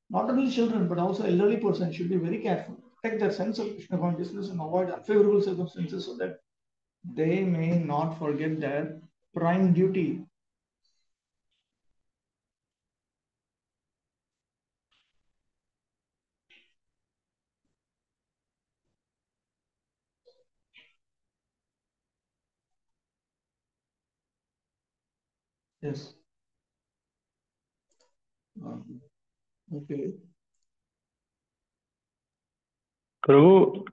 Not only children, but also elderly persons should be very careful, protect their sense of Krishna consciousness and avoid unfavorable circumstances so that they may not forget their prime duty. Yes. Okay. Prabhu,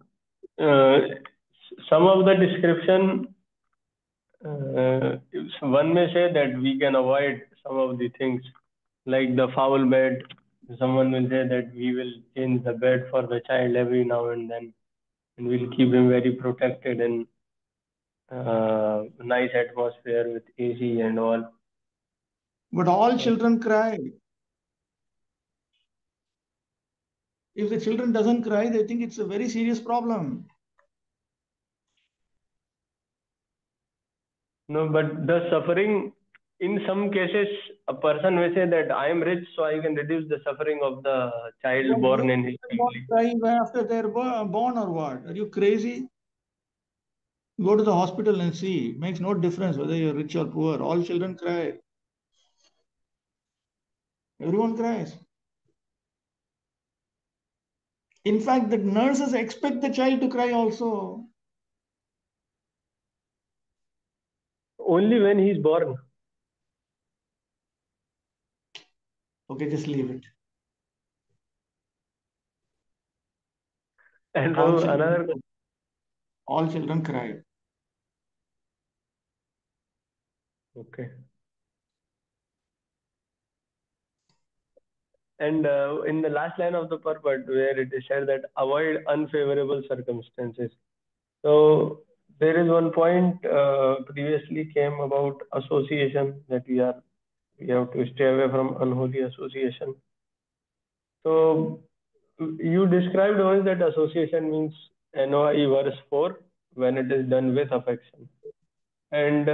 some of the description, one may say that we can avoid some of the things, like the foul bed. Someone will say that we will change the bed for the child every now and then, and we'll keep him very protected in nice atmosphere with AC and all. But all children cry. If the children doesn't cry, they think it's a very serious problem. No, but the suffering, in some cases, a person may say that I am rich, so I can reduce the suffering of the child born in his family. Cry after they're born or what? Are you crazy? Go to the hospital and see. It makes no difference whether you're rich or poor. All children cry. Everyone cries. In fact, the nurses expect the child to cry also. Only when he's born. Okay, just leave it. And so all children cry. Okay. And in the last line of the purport, where it is said that avoid unfavorable circumstances. So there is one point previously came about association, that we have to stay away from unholy association. So you described once that association means NOI verse 4 when it is done with affection. And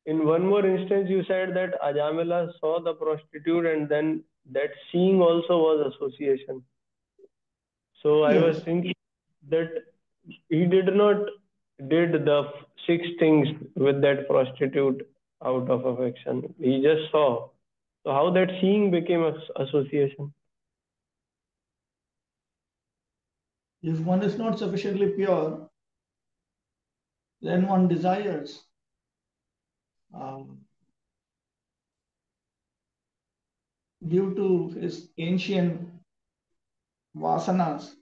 in one more instance, you said that Ajamila saw the prostitute and then that seeing also was association. So I was thinking that he did not did the 6 things with that prostitute out of affection. He just saw. So how that seeing became association? If one is not sufficiently pure, then one desires due to his ancient vasanas,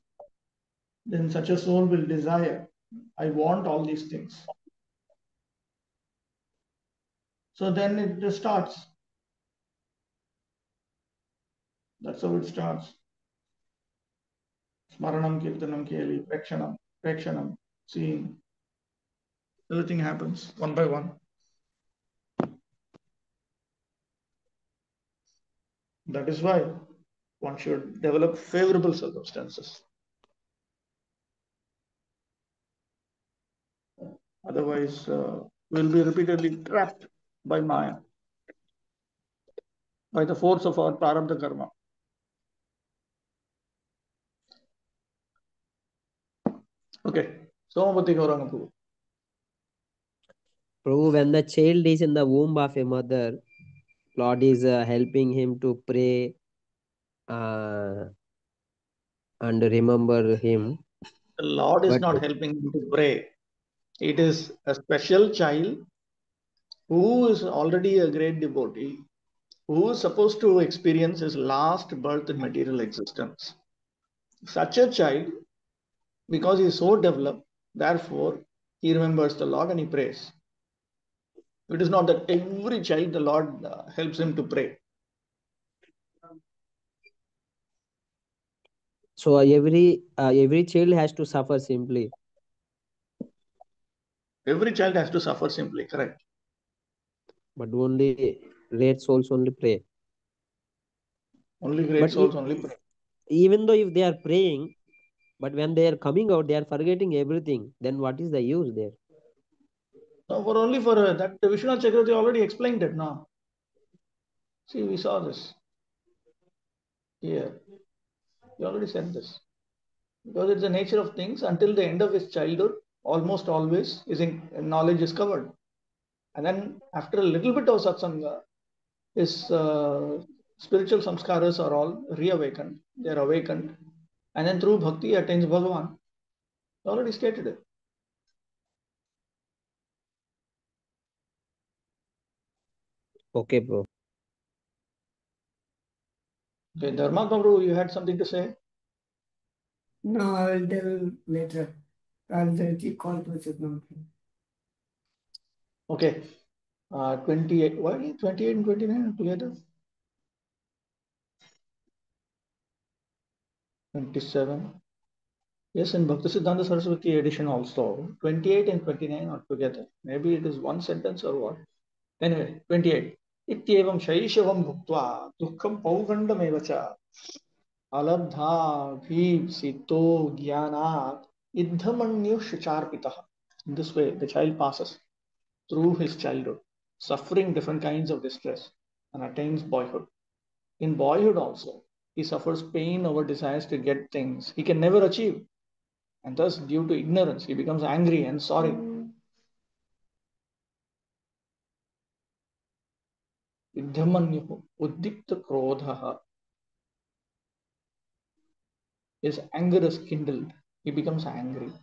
then such a soul will desire, I want all these things. So then it just starts. That's how it starts. Smaranam, Kirtanam, Keli, Prekshanam, seeing. Everything happens one by one. That is why one should develop favorable circumstances. Otherwise, we'll be repeatedly trapped by Maya, by the force of our prarabdha karma. Okay, Somapati Gauranga Prabhu. Prabhu, when the child is in the womb of a mother, Lord is helping him to pray and remember him. The Lord is not helping him to pray. It is a special child who is already a great devotee, who is supposed to experience his last birth in material existence. Such a child, because he is so developed, therefore he remembers the Lord and he prays. It is not that every child the Lord helps him to pray. So every child has to suffer simply. Every child has to suffer simply, correct. But only great souls only pray. Only great souls only pray. Even though if they are praying, but when they are coming out, they are forgetting everything. Then what is the use there? No, only for that, Vishwanath Chakravarti already explained it now. See, we saw this here. He already said this. Because it's the nature of things, until the end of his childhood, almost always his knowledge is covered. And then after a little bit of satsanga, his spiritual samskaras are all reawakened. They are awakened. And then through bhakti, he attains Bhagavan. He already stated it. Okay, bro. Okay, Dharma Prabhu, you had something to say? No, I will tell later. I'll call to Okay. 28. Why 28 and 29 together? 27. Yes, in Bhaktisiddhanta Saraswati edition also, 28 and 29 are together. Maybe it is one sentence or what. Anyway, 28. Ityevam shaishavam bhuktva dukkham paugandam evacha alabdha bhipsito jnanat idhamanyu shucharpitah. In this way, the child passes through his childhood, suffering different kinds of distress, and attains boyhood. In boyhood also, he suffers pain over desires to get things he can never achieve, and thus, due to ignorance, he becomes angry and sorry. Vidhamanyuhu uddipta krodhaha. His anger is kindled. He becomes angry.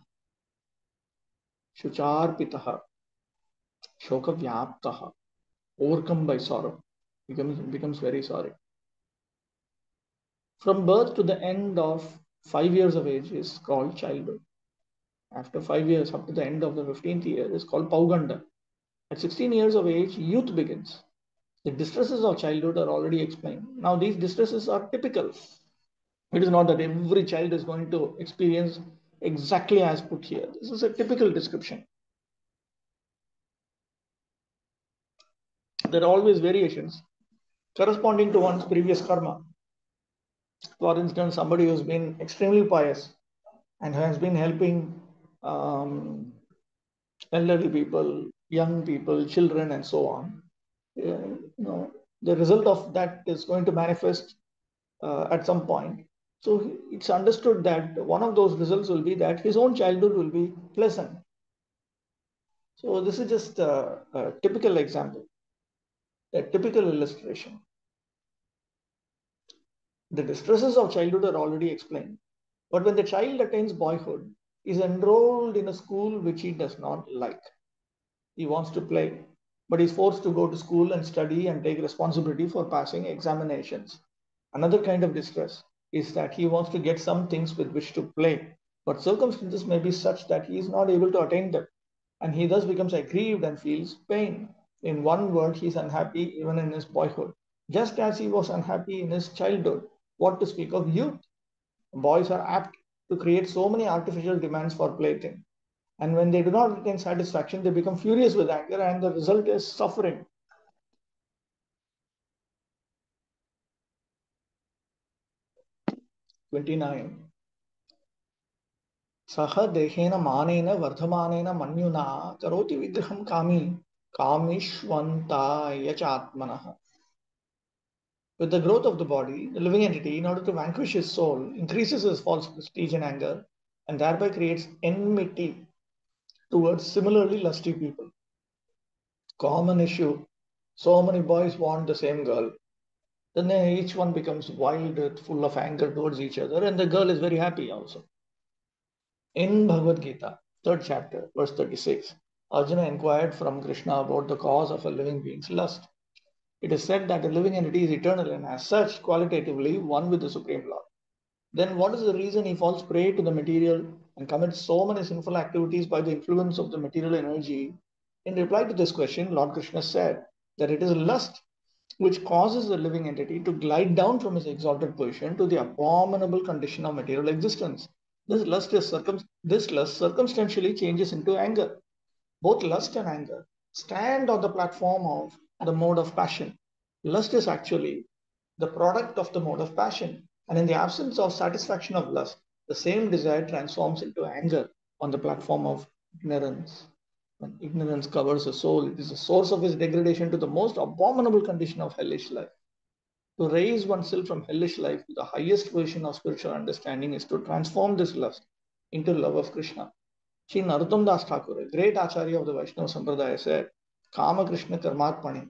Shucharpitaha. Shokavyaptaha. Overcome by sorrow. Becomes very sorry. From birth to the end of 5 years of age is called childhood. After 5 years, up to the end of the 15th year, is called Pauganda. At 16 years of age, youth begins. The distresses of childhood are already explained. Now, these distresses are typical. It is not that every child is going to experience exactly as put here. This is a typical description. There are always variations corresponding to one's previous karma. For instance, somebody who's been extremely pious and has been helping elderly people, young people, children, and so on. The result of that is going to manifest at some point. So it's understood that one of those results will be that his own childhood will be pleasant. So this is just a typical example, a typical illustration. The distresses of childhood are already explained. But when the child attains boyhood, he is enrolled in a school which he does not like. He wants to play, but is forced to go to school and study and take responsibility for passing examinations. Another kind of distress is that he wants to get some things with which to play, but circumstances may be such that he is not able to attain them, and he thus becomes aggrieved and feels pain. In one word, he is unhappy even in his boyhood, just as he was unhappy in his childhood. What to speak of youth? Boys are apt to create so many artificial demands for plaything. And when they do not retain satisfaction, they become furious with anger, and the result is suffering. "29. Saha dehena manena vardhamanena manyuna karoti vigraham kami kamishvantaya chatmanaha." With the growth of the body, the living entity, in order to vanquish his soul, increases his false prestige and anger, and thereby creates enmity towards similarly lusty people. Common issue. So many boys want the same girl. Then each one becomes wild, full of anger towards each other, and the girl is very happy also. In Bhagavad Gita, 3rd chapter, verse 36, Arjuna inquired from Krishna about the cause of a living being's lust. It is said that the living entity is eternal and, as such, qualitatively one with the Supreme Lord. Then what is the reason he falls prey to the material and commits so many sinful activities by the influence of the material energy? In reply to this question, Lord Krishna said that it is lust which causes the living entity to glide down from his exalted position to the abominable condition of material existence. This lust circumstantially changes into anger. Both lust and anger stand on the platform of the mode of passion. Lust is actually the product of the mode of passion, and in the absence of satisfaction of lust, the same desire transforms into anger on the platform of ignorance. When ignorance covers a soul, it is the source of his degradation to the most abominable condition of hellish life. To raise oneself from hellish life to the highest position of spiritual understanding is to transform this lust into love of Krishna. Sri Narottam Das Thakur, a great Acharya of the Vaishnava Sampradaya, said, Kama Krishna Karmatmani.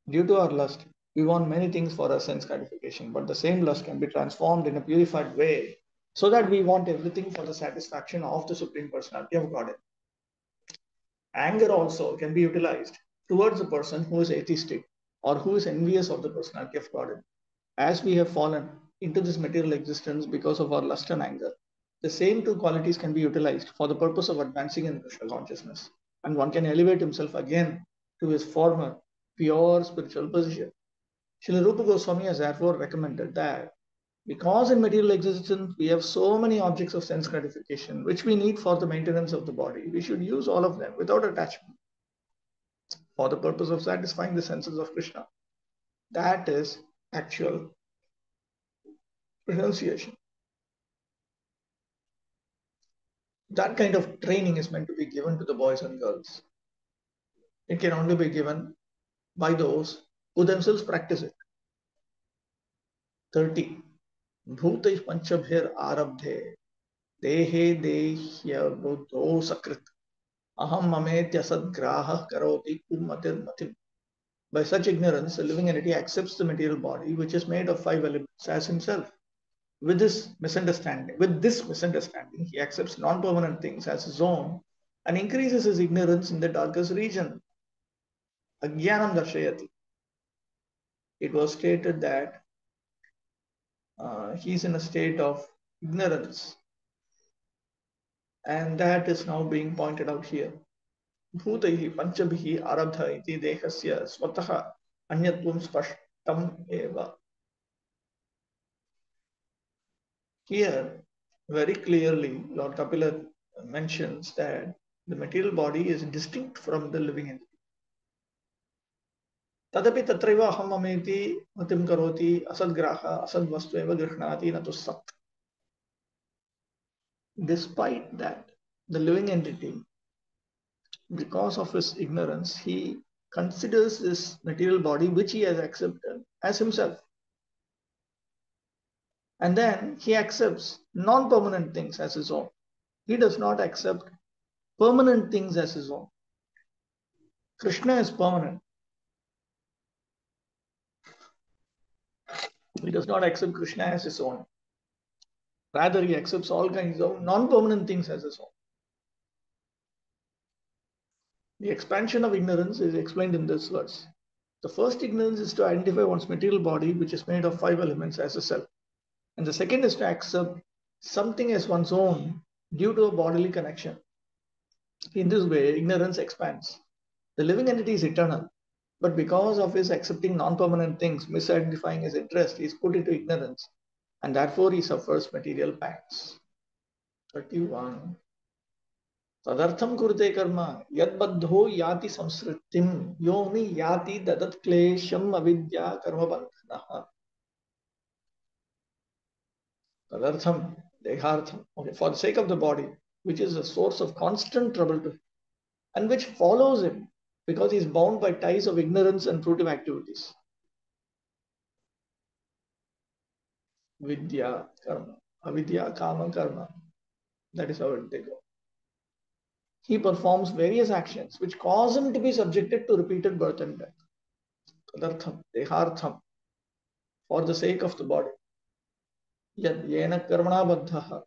Due to our lust, we want many things for our sense gratification, but the same lust can be transformed in a purified way so that we want everything for the satisfaction of the Supreme Personality of Godhead. Anger also can be utilized towards a person who is atheistic or who is envious of the personality of God. As we have fallen into this material existence because of our lust and anger, the same two qualities can be utilized for the purpose of advancing in Krishna consciousness, and one can elevate himself again to his former pure spiritual position. Srila Rupa Goswami has therefore recommended that because in material existence we have so many objects of sense gratification which we need for the maintenance of the body, we should use all of them without attachment for the purpose of satisfying the senses of Krishna. That is actual renunciation. That kind of training is meant to be given to the boys and girls. It can only be given by those who themselves practice it. 30. Bhutai panchabhir arabdhe dehe dehya buddho sakrit aham mametya sadgraha karoti kummatir matim. By such ignorance, the living entity accepts the material body, which is made of 5 elements, as himself. With this misunderstanding, he accepts non-permanent things as his own and increases his ignorance in the darkest region. Ajnanam darshayati. It was stated that he is in a state of ignorance, and that is now being pointed out here. Bhutaihi panchabhihi arabdha iti dehasya swataha anyatvam spashtam eva. Here, very clearly, Lord Kapila mentions that the material body is distinct from the living entity. Tadapi tatraiva aham mameti matim karoti asadgraha asadvastu eva grihnati natu sat. Despite that, the living entity, because of his ignorance, he considers this material body which he has accepted as himself. And then he accepts non-permanent things as his own. He does not accept permanent things as his own. Krishna is permanent. He does not accept Krishna as his own. Rather, he accepts all kinds of non-permanent things as his own. The expansion of ignorance is explained in this verse. The first ignorance is to identify one's material body, which is made of 5 elements, as a self. And the second is to accept something as one's own due to a bodily connection. In this way, ignorance expands. The living entity is eternal, but because of his accepting non-permanent things, misidentifying his interest, he is put into ignorance, and therefore he suffers material pangs. 31. Tadartham kurte karma yadbaddho yati samsritim yoni yati dadat klesham avidya karma bandhanaha. Tadartham, dehartham. Okay, for the sake of the body, which is a source of constant trouble to him, and which follows him because he is bound by ties of ignorance and fruitive activities. Vidya, karma, avidya, kama, karma. That is how they go. He performs various actions which cause him to be subjected to repeated birth and death. Tadartham, dehartham, for the sake of the body. Yad yena karmana baddhaha.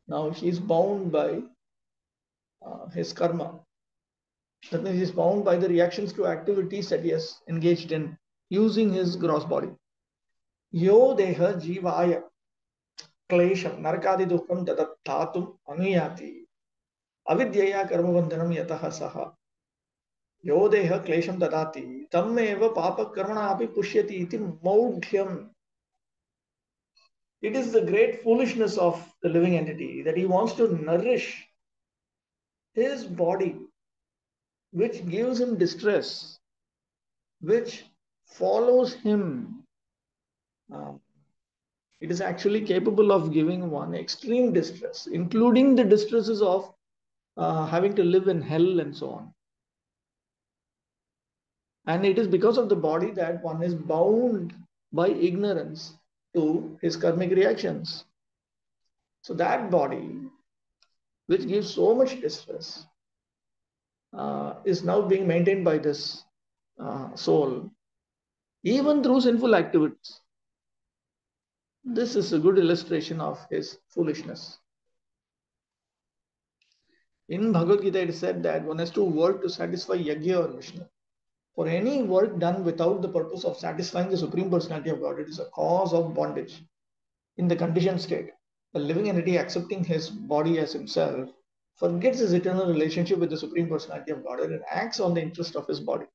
Now he is bound by his karma. That means he is bound by the reactions to activities that he has engaged in using his gross body. Yo deha jivaya klesham narakadi dukham tadattatum anuyati avidyaya karmabandhanam yataha saha yo deha klesham dadati tammeva papa karmana api pushyati iti maudhyam. It is the great foolishness of the living entity that he wants to nourish his body, which gives him distress, which follows him. It is actually capable of giving one extreme distress, including the distresses of having to live in hell and so on. And it is because of the body that one is bound by ignorance to his karmic reactions. So that body, which gives so much distress, is now being maintained by this soul, even through sinful activities. This is a good illustration of his foolishness. In Bhagavad Gita, it is said that one has to work to satisfy Yagya or Vishnu. For any work done without the purpose of satisfying the Supreme Personality of God, it is a cause of bondage. In the conditioned state, the living entity accepting his body as himself forgets his eternal relationship with the Supreme Personality of God and acts on the interest of his body.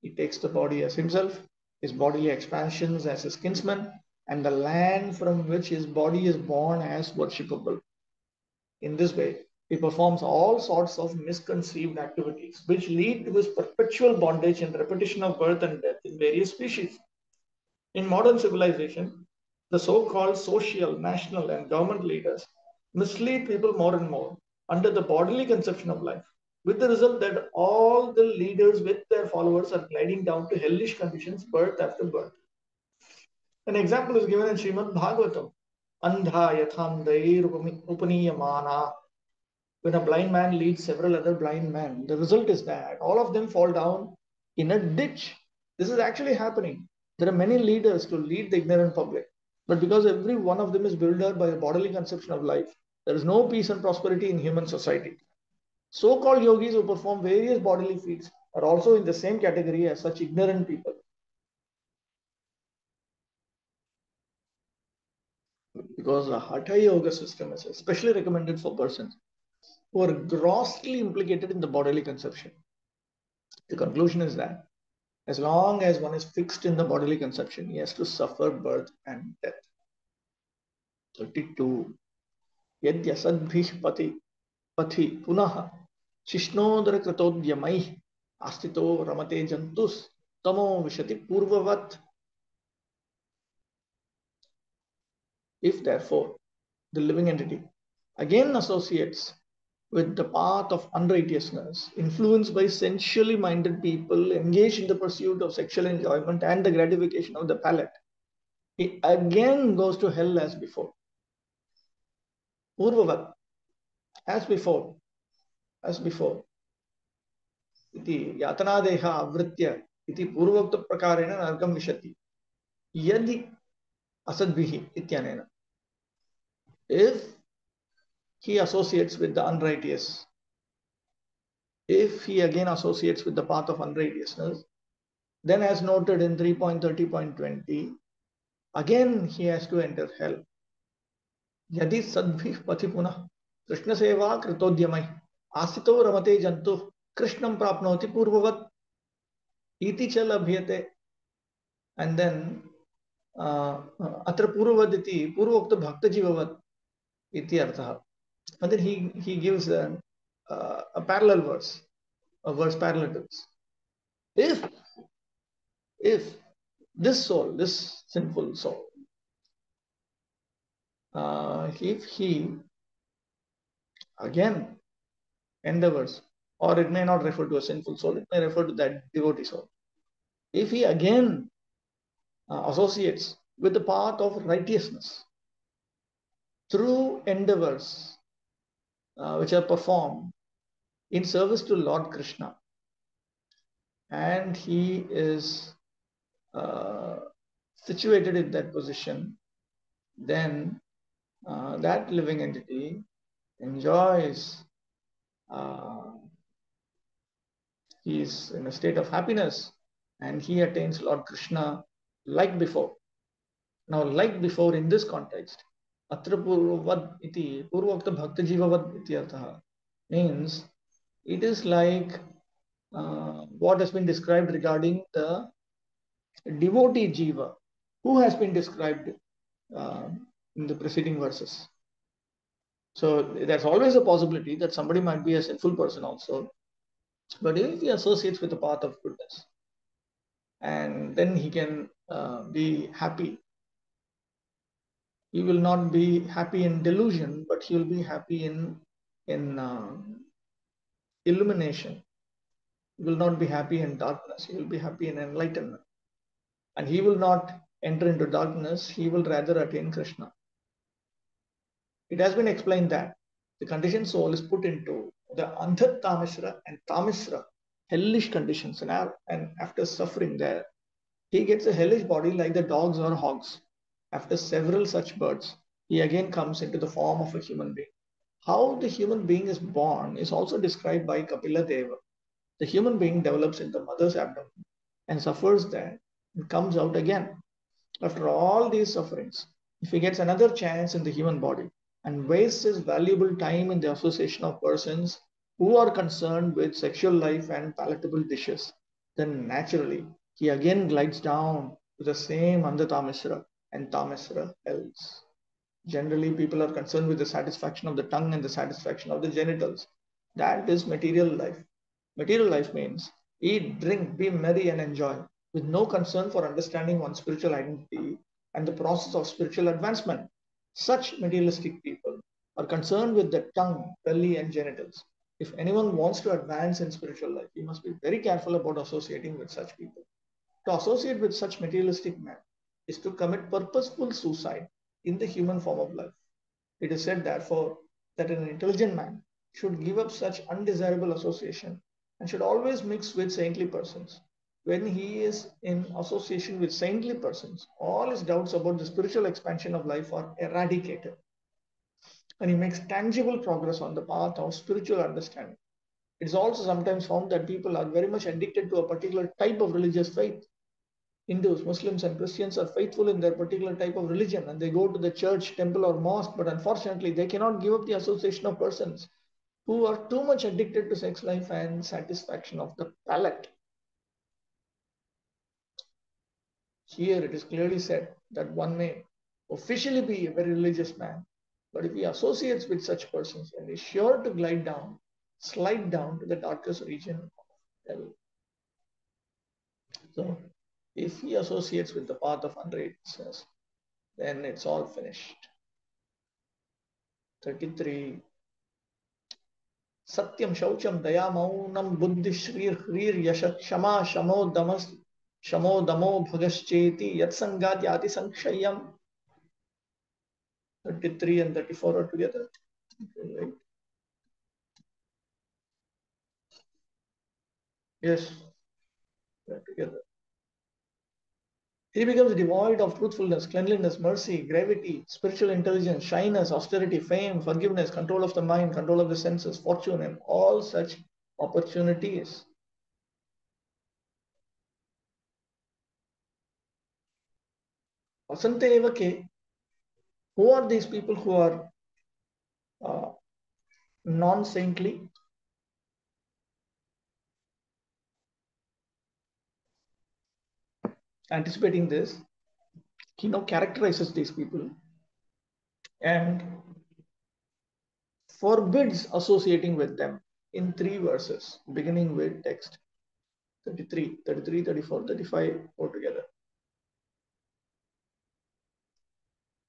He takes the body as himself, his bodily expansions as his kinsman, and the land from which his body is born as worshipable. In this way, he performs all sorts of misconceived activities which lead to his perpetual bondage and repetition of birth and death in various species. In modern civilization, the so-called social, national, and government leaders mislead people more and more under the bodily conception of life, with the result that all the leaders with their followers are gliding down to hellish conditions birth after birth. An example is given in Srimad Bhagavatam. Andha yathandhair upaniyamana. When a blind man leads several other blind men, the result is that all of them fall down in a ditch. This is actually happening. There are many leaders to lead the ignorant public, but because every one of them is built up by a bodily conception of life, there is no peace and prosperity in human society. So-called yogis who perform various bodily feats are also in the same category as such ignorant people. Because the Hatha Yoga system is especially recommended for persons who are grossly implicated in the bodily conception. The conclusion is that as long as one is fixed in the bodily conception, he has to suffer birth and death. 32. Yadyasadbhih pathi punaha shishnodara kratodyamai astito ramate jantus tamo vishati purvavat. If therefore the living entity again associates with the path of unrighteousness, influenced by sensually minded people engaged in the pursuit of sexual enjoyment and the gratification of the palate, he again goes to hell as before. Purvavat, as before. Iti yatanadeha avritya iti purvokta prakarena narkam vishati. Yadi asadbihi ityanena. If he associates with the unrighteous, if he again associates with the path of unrighteousness, then as noted in 3.30.20, again he has to enter hell. Yadi sadbhih pathi punah Krishna seva kritodyamai asito ramate jantu Krishnam prapnoti purvavat iti cha labhyate. And then atra purvavat iti purvokta bhakta jivavat iti artha. And then he gives a parallel verse, a verse parallel to this. If this soul, this sinful soul, if he again endeavors, or it may not refer to a sinful soul, it may refer to that devotee soul. If he again associates with the path of righteousness through endeavors which are performed in service to Lord Krishna, and he is situated in that position, then that living entity enjoys, he is in a state of happiness and he attains Lord Krishna like before. Now, like before in this context, atra purvad iti purvokta bhakta jivavad iti artha means it is like what has been described regarding the devotee jiva, who has been described in the preceding verses. So there's always a possibility that somebody might be a sinful person also, but if he associates with the path of goodness, and then he can be happy. He will not be happy in delusion, but he will be happy in illumination. He will not be happy in darkness. He will be happy in enlightenment. And he will not enter into darkness. He will rather attain Krishna. It has been explained that the conditioned soul is put into the Anthat Tamisra and Tamisra, hellish conditions. And after suffering there, he gets a hellish body like the dogs or hogs. After several such births, he again comes into the form of a human being. how the human being is born is also described by Kapila Deva. The human being develops in the mother's abdomen and suffers there and comes out again. After all these sufferings, if he gets another chance in the human body and wastes his valuable time in the association of persons who are concerned with sexual life and palatable dishes, then naturally he again glides down to the same Andhatamisra and Tamisra hells. Generally, people are concerned with the satisfaction of the tongue and the satisfaction of the genitals. That is material life. Material life means eat, drink, be merry, and enjoy, with no concern for understanding one's spiritual identity and the process of spiritual advancement. Such materialistic people are concerned with the tongue, belly, and genitals. If anyone wants to advance in spiritual life, he must be very careful about associating with such people. To associate with such materialistic men is to commit purposeful suicide in the human form of life. It is said, therefore, that an intelligent man should give up such undesirable association and should always mix with saintly persons. When he is in association with saintly persons, all his doubts about the spiritual expansion of life are eradicated, and he makes tangible progress on the path of spiritual understanding. It is also sometimes found that people are very much addicted to a particular type of religious faith. Hindus, Muslims, and Christians are faithful in their particular type of religion and they go to the church, temple, or mosque, but unfortunately, they cannot give up the association of persons who are too much addicted to sex life and satisfaction of the palate. Here it is clearly said that one may officially be a very religious man, but if he associates with such persons, then he is sure to slide down to the darkest region of hell. So, if he associates with the path of unrighteousness, then it's all finished. 33. Satyam Shaucham Daya Maunam Buddhi Shrir Hrir Yashat Shama Shamo Damas Shamo Damo Bhagascheti Yat Sangat Yati Sankshayam. 33 and 34 are together. Right. Yes, they're together. He becomes devoid of truthfulness, cleanliness, mercy, gravity, spiritual intelligence, shyness, austerity, fame, forgiveness, control of the mind, control of the senses, fortune, and all such opportunities. Asante eva ke, who are these people who are non-saintly? Anticipating this, he now characterizes these people and forbids associating with them in 3 verses, beginning with text 33, 33, 34, 35 altogether.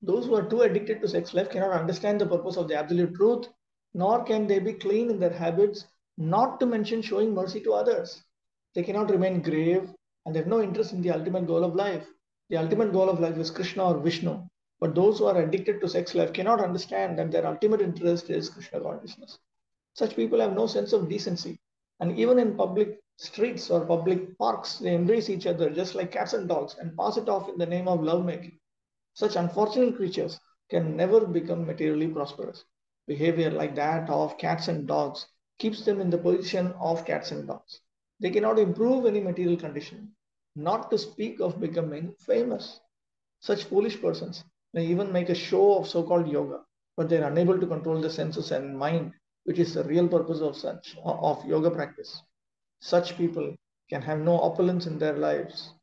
Those who are too addicted to sex life cannot understand the purpose of the absolute truth, nor can they be clean in their habits, not to mention showing mercy to others. They cannot remain grave and they have no interest in the ultimate goal of life. The ultimate goal of life is Krishna or Vishnu. But those who are addicted to sex life cannot understand that their ultimate interest is Krishna consciousness. Such people have no sense of decency. And even in public streets or public parks, they embrace each other just like cats and dogs and pass it off in the name of lovemaking. Such unfortunate creatures can never become materially prosperous. Behavior like that of cats and dogs keeps them in the position of cats and dogs. They cannot improve any material condition, not to speak of becoming famous. Such foolish persons may even make a show of so-called yoga, but they are unable to control the senses and mind, which is the real purpose of yoga practice. Such people can have no opulence in their lives.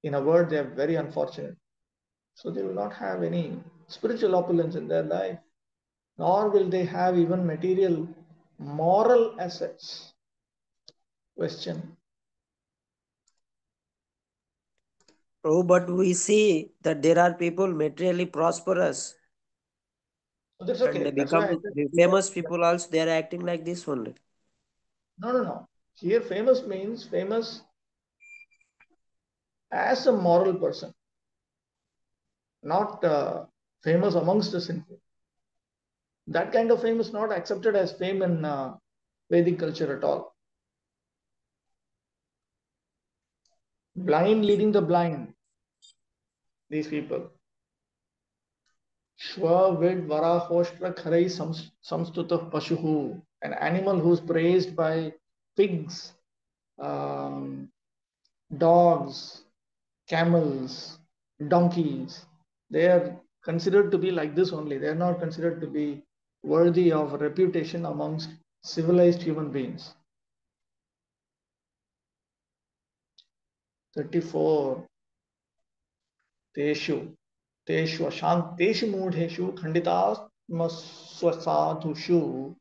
In a word, they are very unfortunate. So they will not have any spiritual opulence in their life, nor will they have even material moral assets. Question. Oh, but we see that there are people materially prosperous. That's okay. And they That's why become the famous people also, they are acting like this only. No. Here famous means famous as a moral person, not famous amongst the sinful. That kind of fame is not accepted as fame in Vedic culture at all. Blind leading the blind, these people. Shva vid varahoshtra kharai samstutah pashuhu. An animal who's praised by pigs, dogs, camels, donkeys. They are considered to be like this only. They are not considered to be worthy of reputation amongst civilized human beings. 34. Teshu ashantesh mudheshu khanditasmaswasadhushu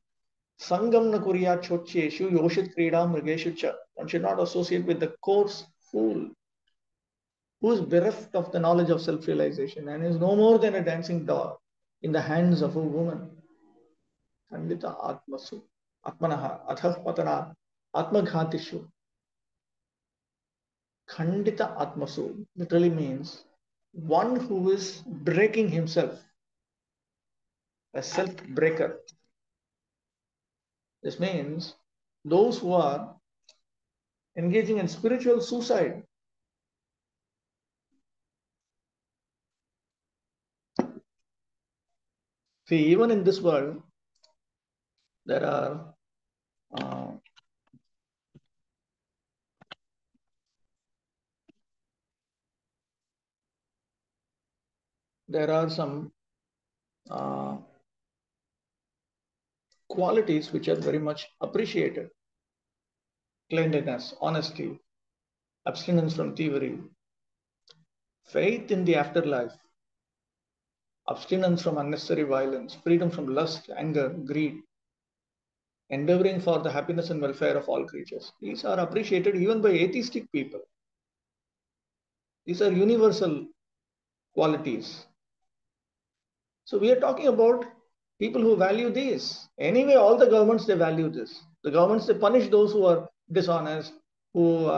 sangam na kuriya chocheshu yoshit krida mrigeshu cha. One should not associate with the coarse fool who is bereft of the knowledge of self-realization and is no more than a dancing dog in the hands of a woman. Khandita atmasu atmanaha athah patana atmaghatishu. Khandita atmasu literally means one who is breaking himself, a self-breaker. This means those who are engaging in spiritual suicide. See, even in this world, there are some qualities which are very much appreciated: cleanliness, honesty, abstinence from thievery, faith in the afterlife, abstinence from unnecessary violence, freedom from lust, anger, greed, endeavoring for the happiness and welfare of all creatures. These are appreciated even by atheistic people. These are universal qualities. So we are talking about people who value these. Anyway, all the governments, they value this. The governments, they punish those who are dishonest, who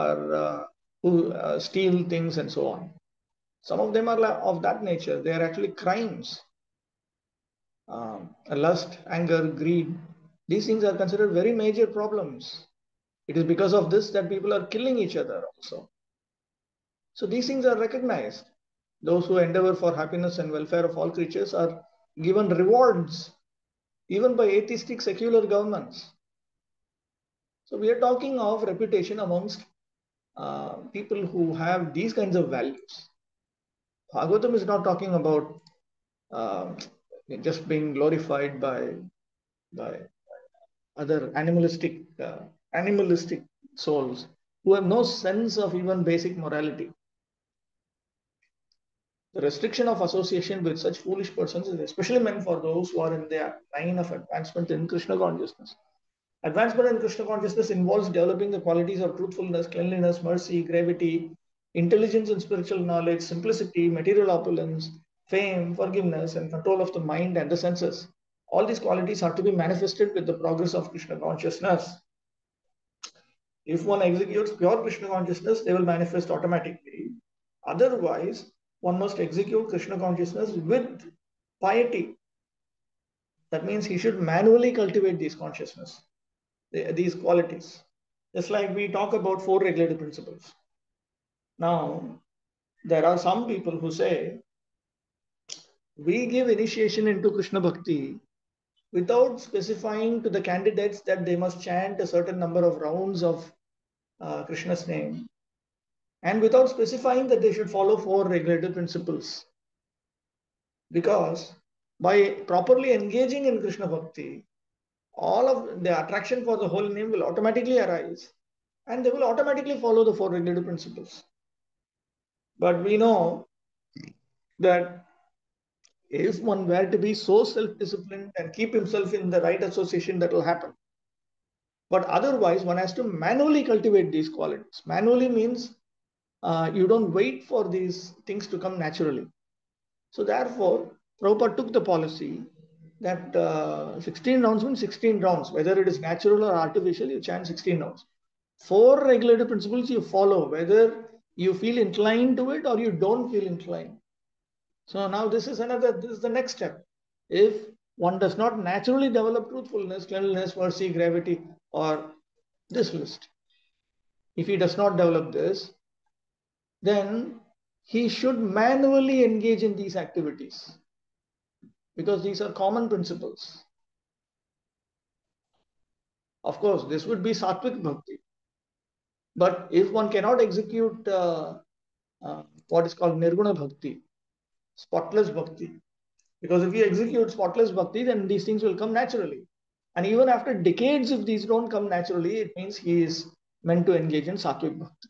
steal things and so on. Some of them are of that nature. They are actually crimes. Lust, anger, greed. These things are considered very major problems. It is because of this that people are killing each other also. So these things are recognized. Those who endeavor for happiness and welfare of all creatures are given rewards even by atheistic secular governments. So we are talking of reputation amongst people who have these kinds of values. Bhagavatam is not talking about just being glorified by other animalistic souls who have no sense of even basic morality. The restriction of association with such foolish persons is especially meant for those who are in their line of advancement in Krishna consciousness. Advancement in Krishna consciousness involves developing the qualities of truthfulness, cleanliness, mercy, gravity, intelligence and spiritual knowledge, simplicity, material opulence, fame, forgiveness, and control of the mind and the senses. All these qualities are to be manifested with the progress of Krishna consciousness. If one executes pure Krishna consciousness, they will manifest automatically. Otherwise, one must execute Krishna consciousness with piety. That means he should manually cultivate these consciousness, these qualities. Just like we talk about 4 regulative principles. Now, there are some people who say, we give initiation into Krishna Bhakti without specifying to the candidates that they must chant a certain number of rounds of Krishna's name, and without specifying that they should follow 4 regulative principles. Because by properly engaging in Krishna Bhakti, all of the attraction for the holy name will automatically arise and they will automatically follow the 4 regulative principles. But we know that if one were to be so self-disciplined and keep himself in the right association, that will happen. But otherwise, one has to manually cultivate these qualities. Manually means you don't wait for these things to come naturally. So therefore, Prabhupada took the policy that 16 rounds means 16 rounds. Whether it is natural or artificial, you chant 16 rounds. 4 regulative principles you follow, whether you feel inclined to it or you don't feel inclined. So now this is the next step. If one does not naturally develop truthfulness, cleanliness, mercy, gravity, or this list, if he does not develop this, then he should manually engage in these activities. because these are common principles. Of course, this would be Sattvic Bhakti. But if one cannot execute what is called Nirguna Bhakti, spotless Bhakti, because if you execute spotless Bhakti, then these things will come naturally. And even after decades, if these don't come naturally, it means he is meant to engage in Sattvic Bhakti.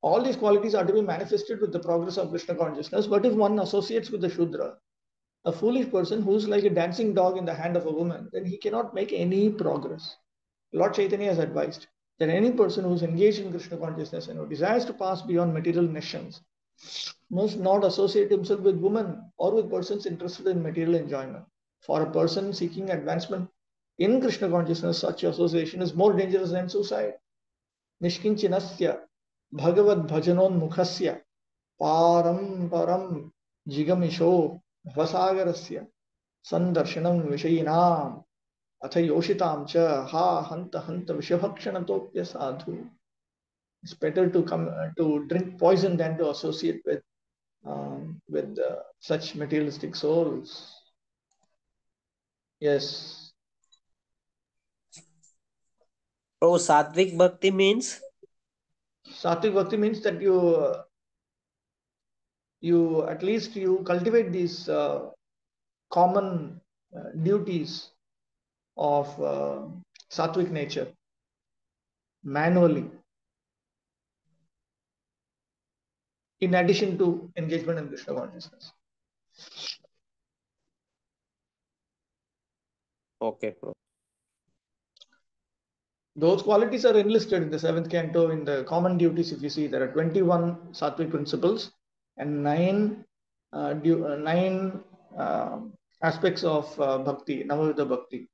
All these qualities are to be manifested with the progress of Krishna consciousness. But if one associates with the Shudra, a foolish person who's like a dancing dog in the hand of a woman, then he cannot make any progress. Lord Chaitanya has advised that any person who is engaged in Krishna consciousness and who desires to pass beyond material nations must not associate himself with women or with persons interested in material enjoyment. For a person seeking advancement in Krishna consciousness, such association is more dangerous than suicide. Nishkinchinasya Bhagavad Bhajanon Mukhasya Param Param Jigamisho Vasagarasya Sandarshanam Vishayinam Atha Yoshitam Cha Ha Hanta Hanta Vishabhakshanatopya Sadhu. It's better to come to drink poison than to associate with such materialistic souls. Yes. Oh, Sattvic Bhakti means? Sattvic Bhakti means that you at least you cultivate these common duties of Sattvic nature manually, in addition to engagement in Krishna consciousness. Okay, bro. Those qualities are enlisted in the 7th canto in the common duties. If you see, there are 21 Sattvic principles and 9 aspects of bhakti, Navavidha bhakti.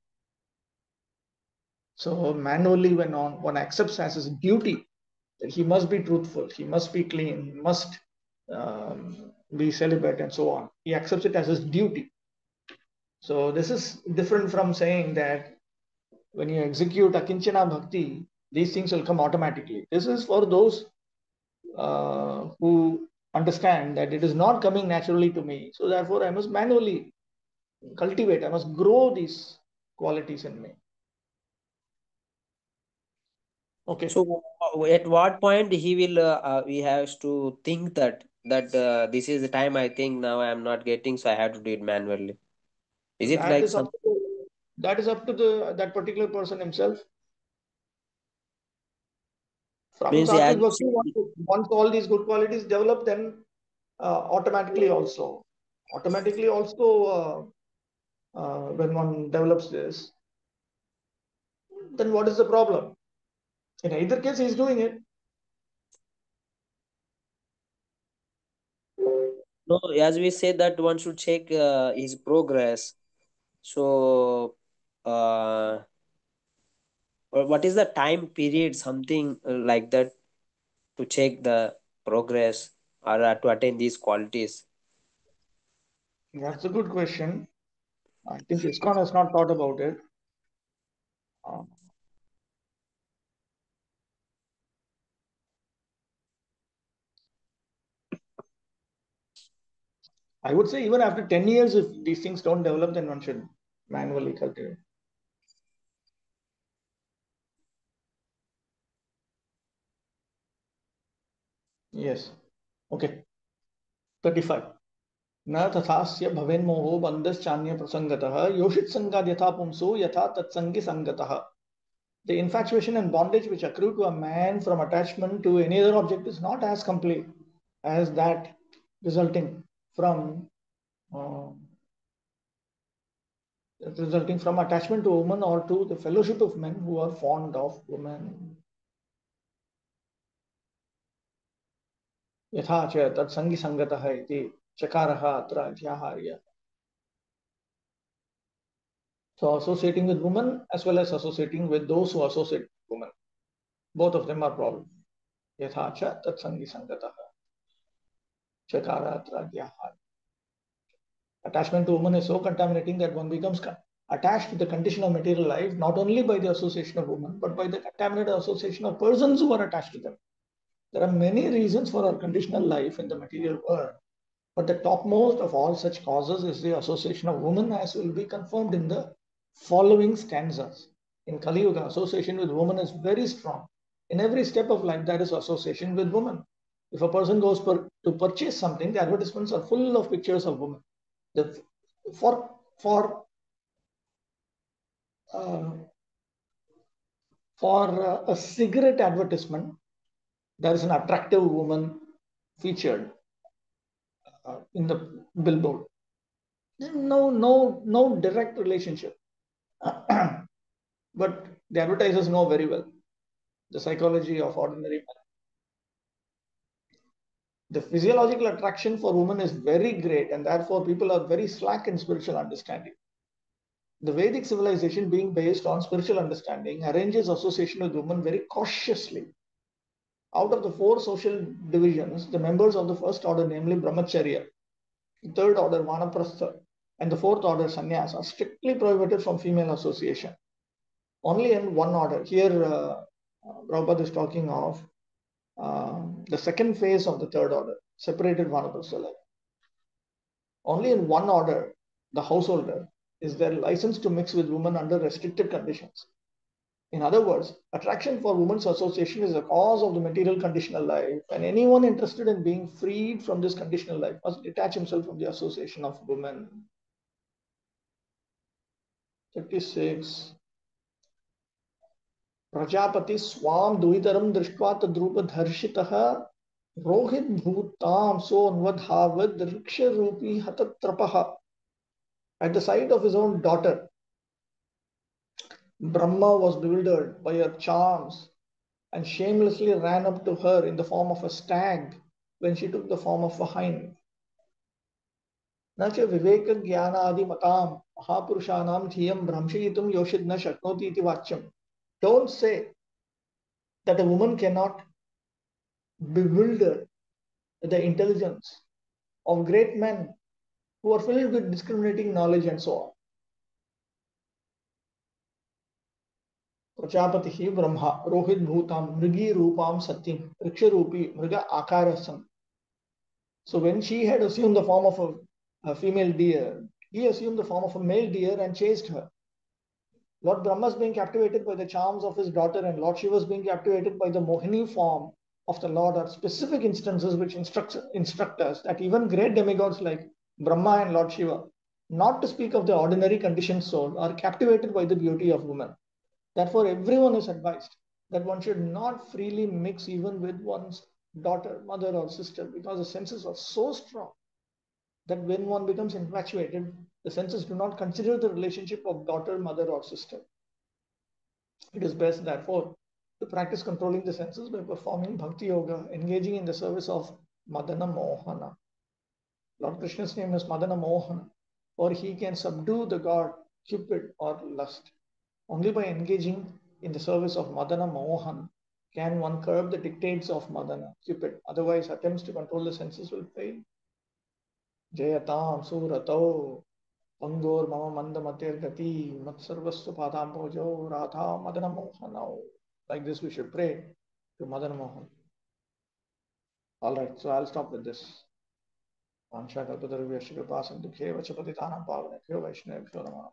So manually, when one accepts as his duty that he must be truthful, he must be clean, he must be celibate and so on, he accepts it as his duty. So this is different from saying that when you execute akinchana bhakti, these things will come automatically. This is for those who understand that it is not coming naturally to me. So therefore, I must manually cultivate, I must grow these qualities in me. Okay. So at what point he will he has to think that this is the time I think now I am not getting, so I have to do it manually. Is it like some? That is up to that particular person himself. From Sattvic Bhakti, once all these good qualities develop, then automatically also when one develops this, then what is the problem? In either case, he is doing it. No, as we said that one should check his progress. So, what is the time period, something like that, to check the progress or to attain these qualities? That's a good question. I think ISKCON has not thought about it. I would say even after 10 years, if these things don't develop, then one should manually cultivate. Yes. Okay. 35. न तथास्य भवेन्मोहो बन्धश्चान्य प्रसंगतः योषित संगाद यथा पुंसो यथा तत्संगी संगतः. The infatuation and bondage which accrue to a man from attachment to any other object is not as complete as that resulting from attachment to woman or to the fellowship of men who are fond of women. यथा च तत्संगी संगतः इति चकारः अत्र अध्याहार्य. So associating with women as well as associating with those who associate with women, both of them are problems. यथा च तत्संगी संगतः चकारः अत्र अध्याहार्य. Attachment to woman is so contaminating that one becomes attached to the condition of material life, not only by the association of women, but by the contaminated association of persons who are attached to them. There are many reasons for our conditional life in the material world, but the topmost of all such causes is the association of women, as will be confirmed in the following stanzas. In Kali Yuga, association with women is very strong. In every step of life, there is association with women. If a person goes to purchase something, the advertisements are full of pictures of women. For a cigarette advertisement, there is an attractive woman featured in the billboard. No direct relationship. But the advertisers know very well the psychology of ordinary men. The physiological attraction for women is very great, and therefore people are very slack in spiritual understanding. The Vedic civilization, being based on spiritual understanding, arranges association with women very cautiously. Out of the 4 social divisions, the members of the first order, namely Brahmacharya, the third order, Vanaprastha, and the fourth order, Sannyas, are strictly prohibited from female association. Only in one order. Here, Prabhupada is talking of the second phase of the third order, separated Vanaprastha life. Only in one order, the householder, is there license to mix with women under restricted conditions. In other words, attraction for women's association is a cause of the material conditional life, and anyone interested in being freed from this conditional life must detach himself from the association of women. 36. Prajapati स्वाम दुहितरम दृष्ट्वा तद्रूपधर्षितः Rohit भूताम सोन्वधावद ऋक्षरूपी हतत्रपः. At the sight of his own daughter, Brahma was bewildered by her charms and shamelessly ran up to her in the form of a stag when she took the form of a hind. Nacha viveka jnanadi matam mahapurushanam thiyam bhramshayitum yoshid na shaknoti iti vachyam. Don't say that a woman cannot bewilder the intelligence of great men who are filled with discriminating knowledge and so on. Prajapati Brahma Rohit Bhutam Mrigi Rupam Satyam Riksharupi Mriga Akarasam. So when she had assumed the form of a female deer, he assumed the form of a male deer and chased her. Lord Brahma is being captivated by the charms of his daughter, and Lord Shiva is being captivated by the Mohini form of the Lord, are specific instances which instruct us that even great demigods like Brahma and Lord Shiva, not to speak of the ordinary conditioned soul, are captivated by the beauty of women. Therefore, everyone is advised that one should not freely mix even with one's daughter, mother, or sister, because the senses are so strong that when one becomes infatuated, the senses do not consider the relationship of daughter, mother, or sister. It is best, therefore, to practice controlling the senses by performing Bhakti Yoga, engaging in the service of Madana Mohana. Lord Krishna's name is Madana Mohana, for he can subdue the god Cupid or lust. Only by engaging in the service of Madana Mohan can one curb the dictates of Madana, Cupid. Otherwise, attempts to control the senses will fail. Jayatam Surato Pangor Mama Mandamatir Gati Matsarvastu Padam Pojo Radha Madana Mohanao. Like this, we should pray to Madana Mohan. Alright, so I'll stop with this. Vansha Kalpatarvya Shikapasam Dukhe Vachapatitanam Pavanekyo Vaishnavyo Namaha.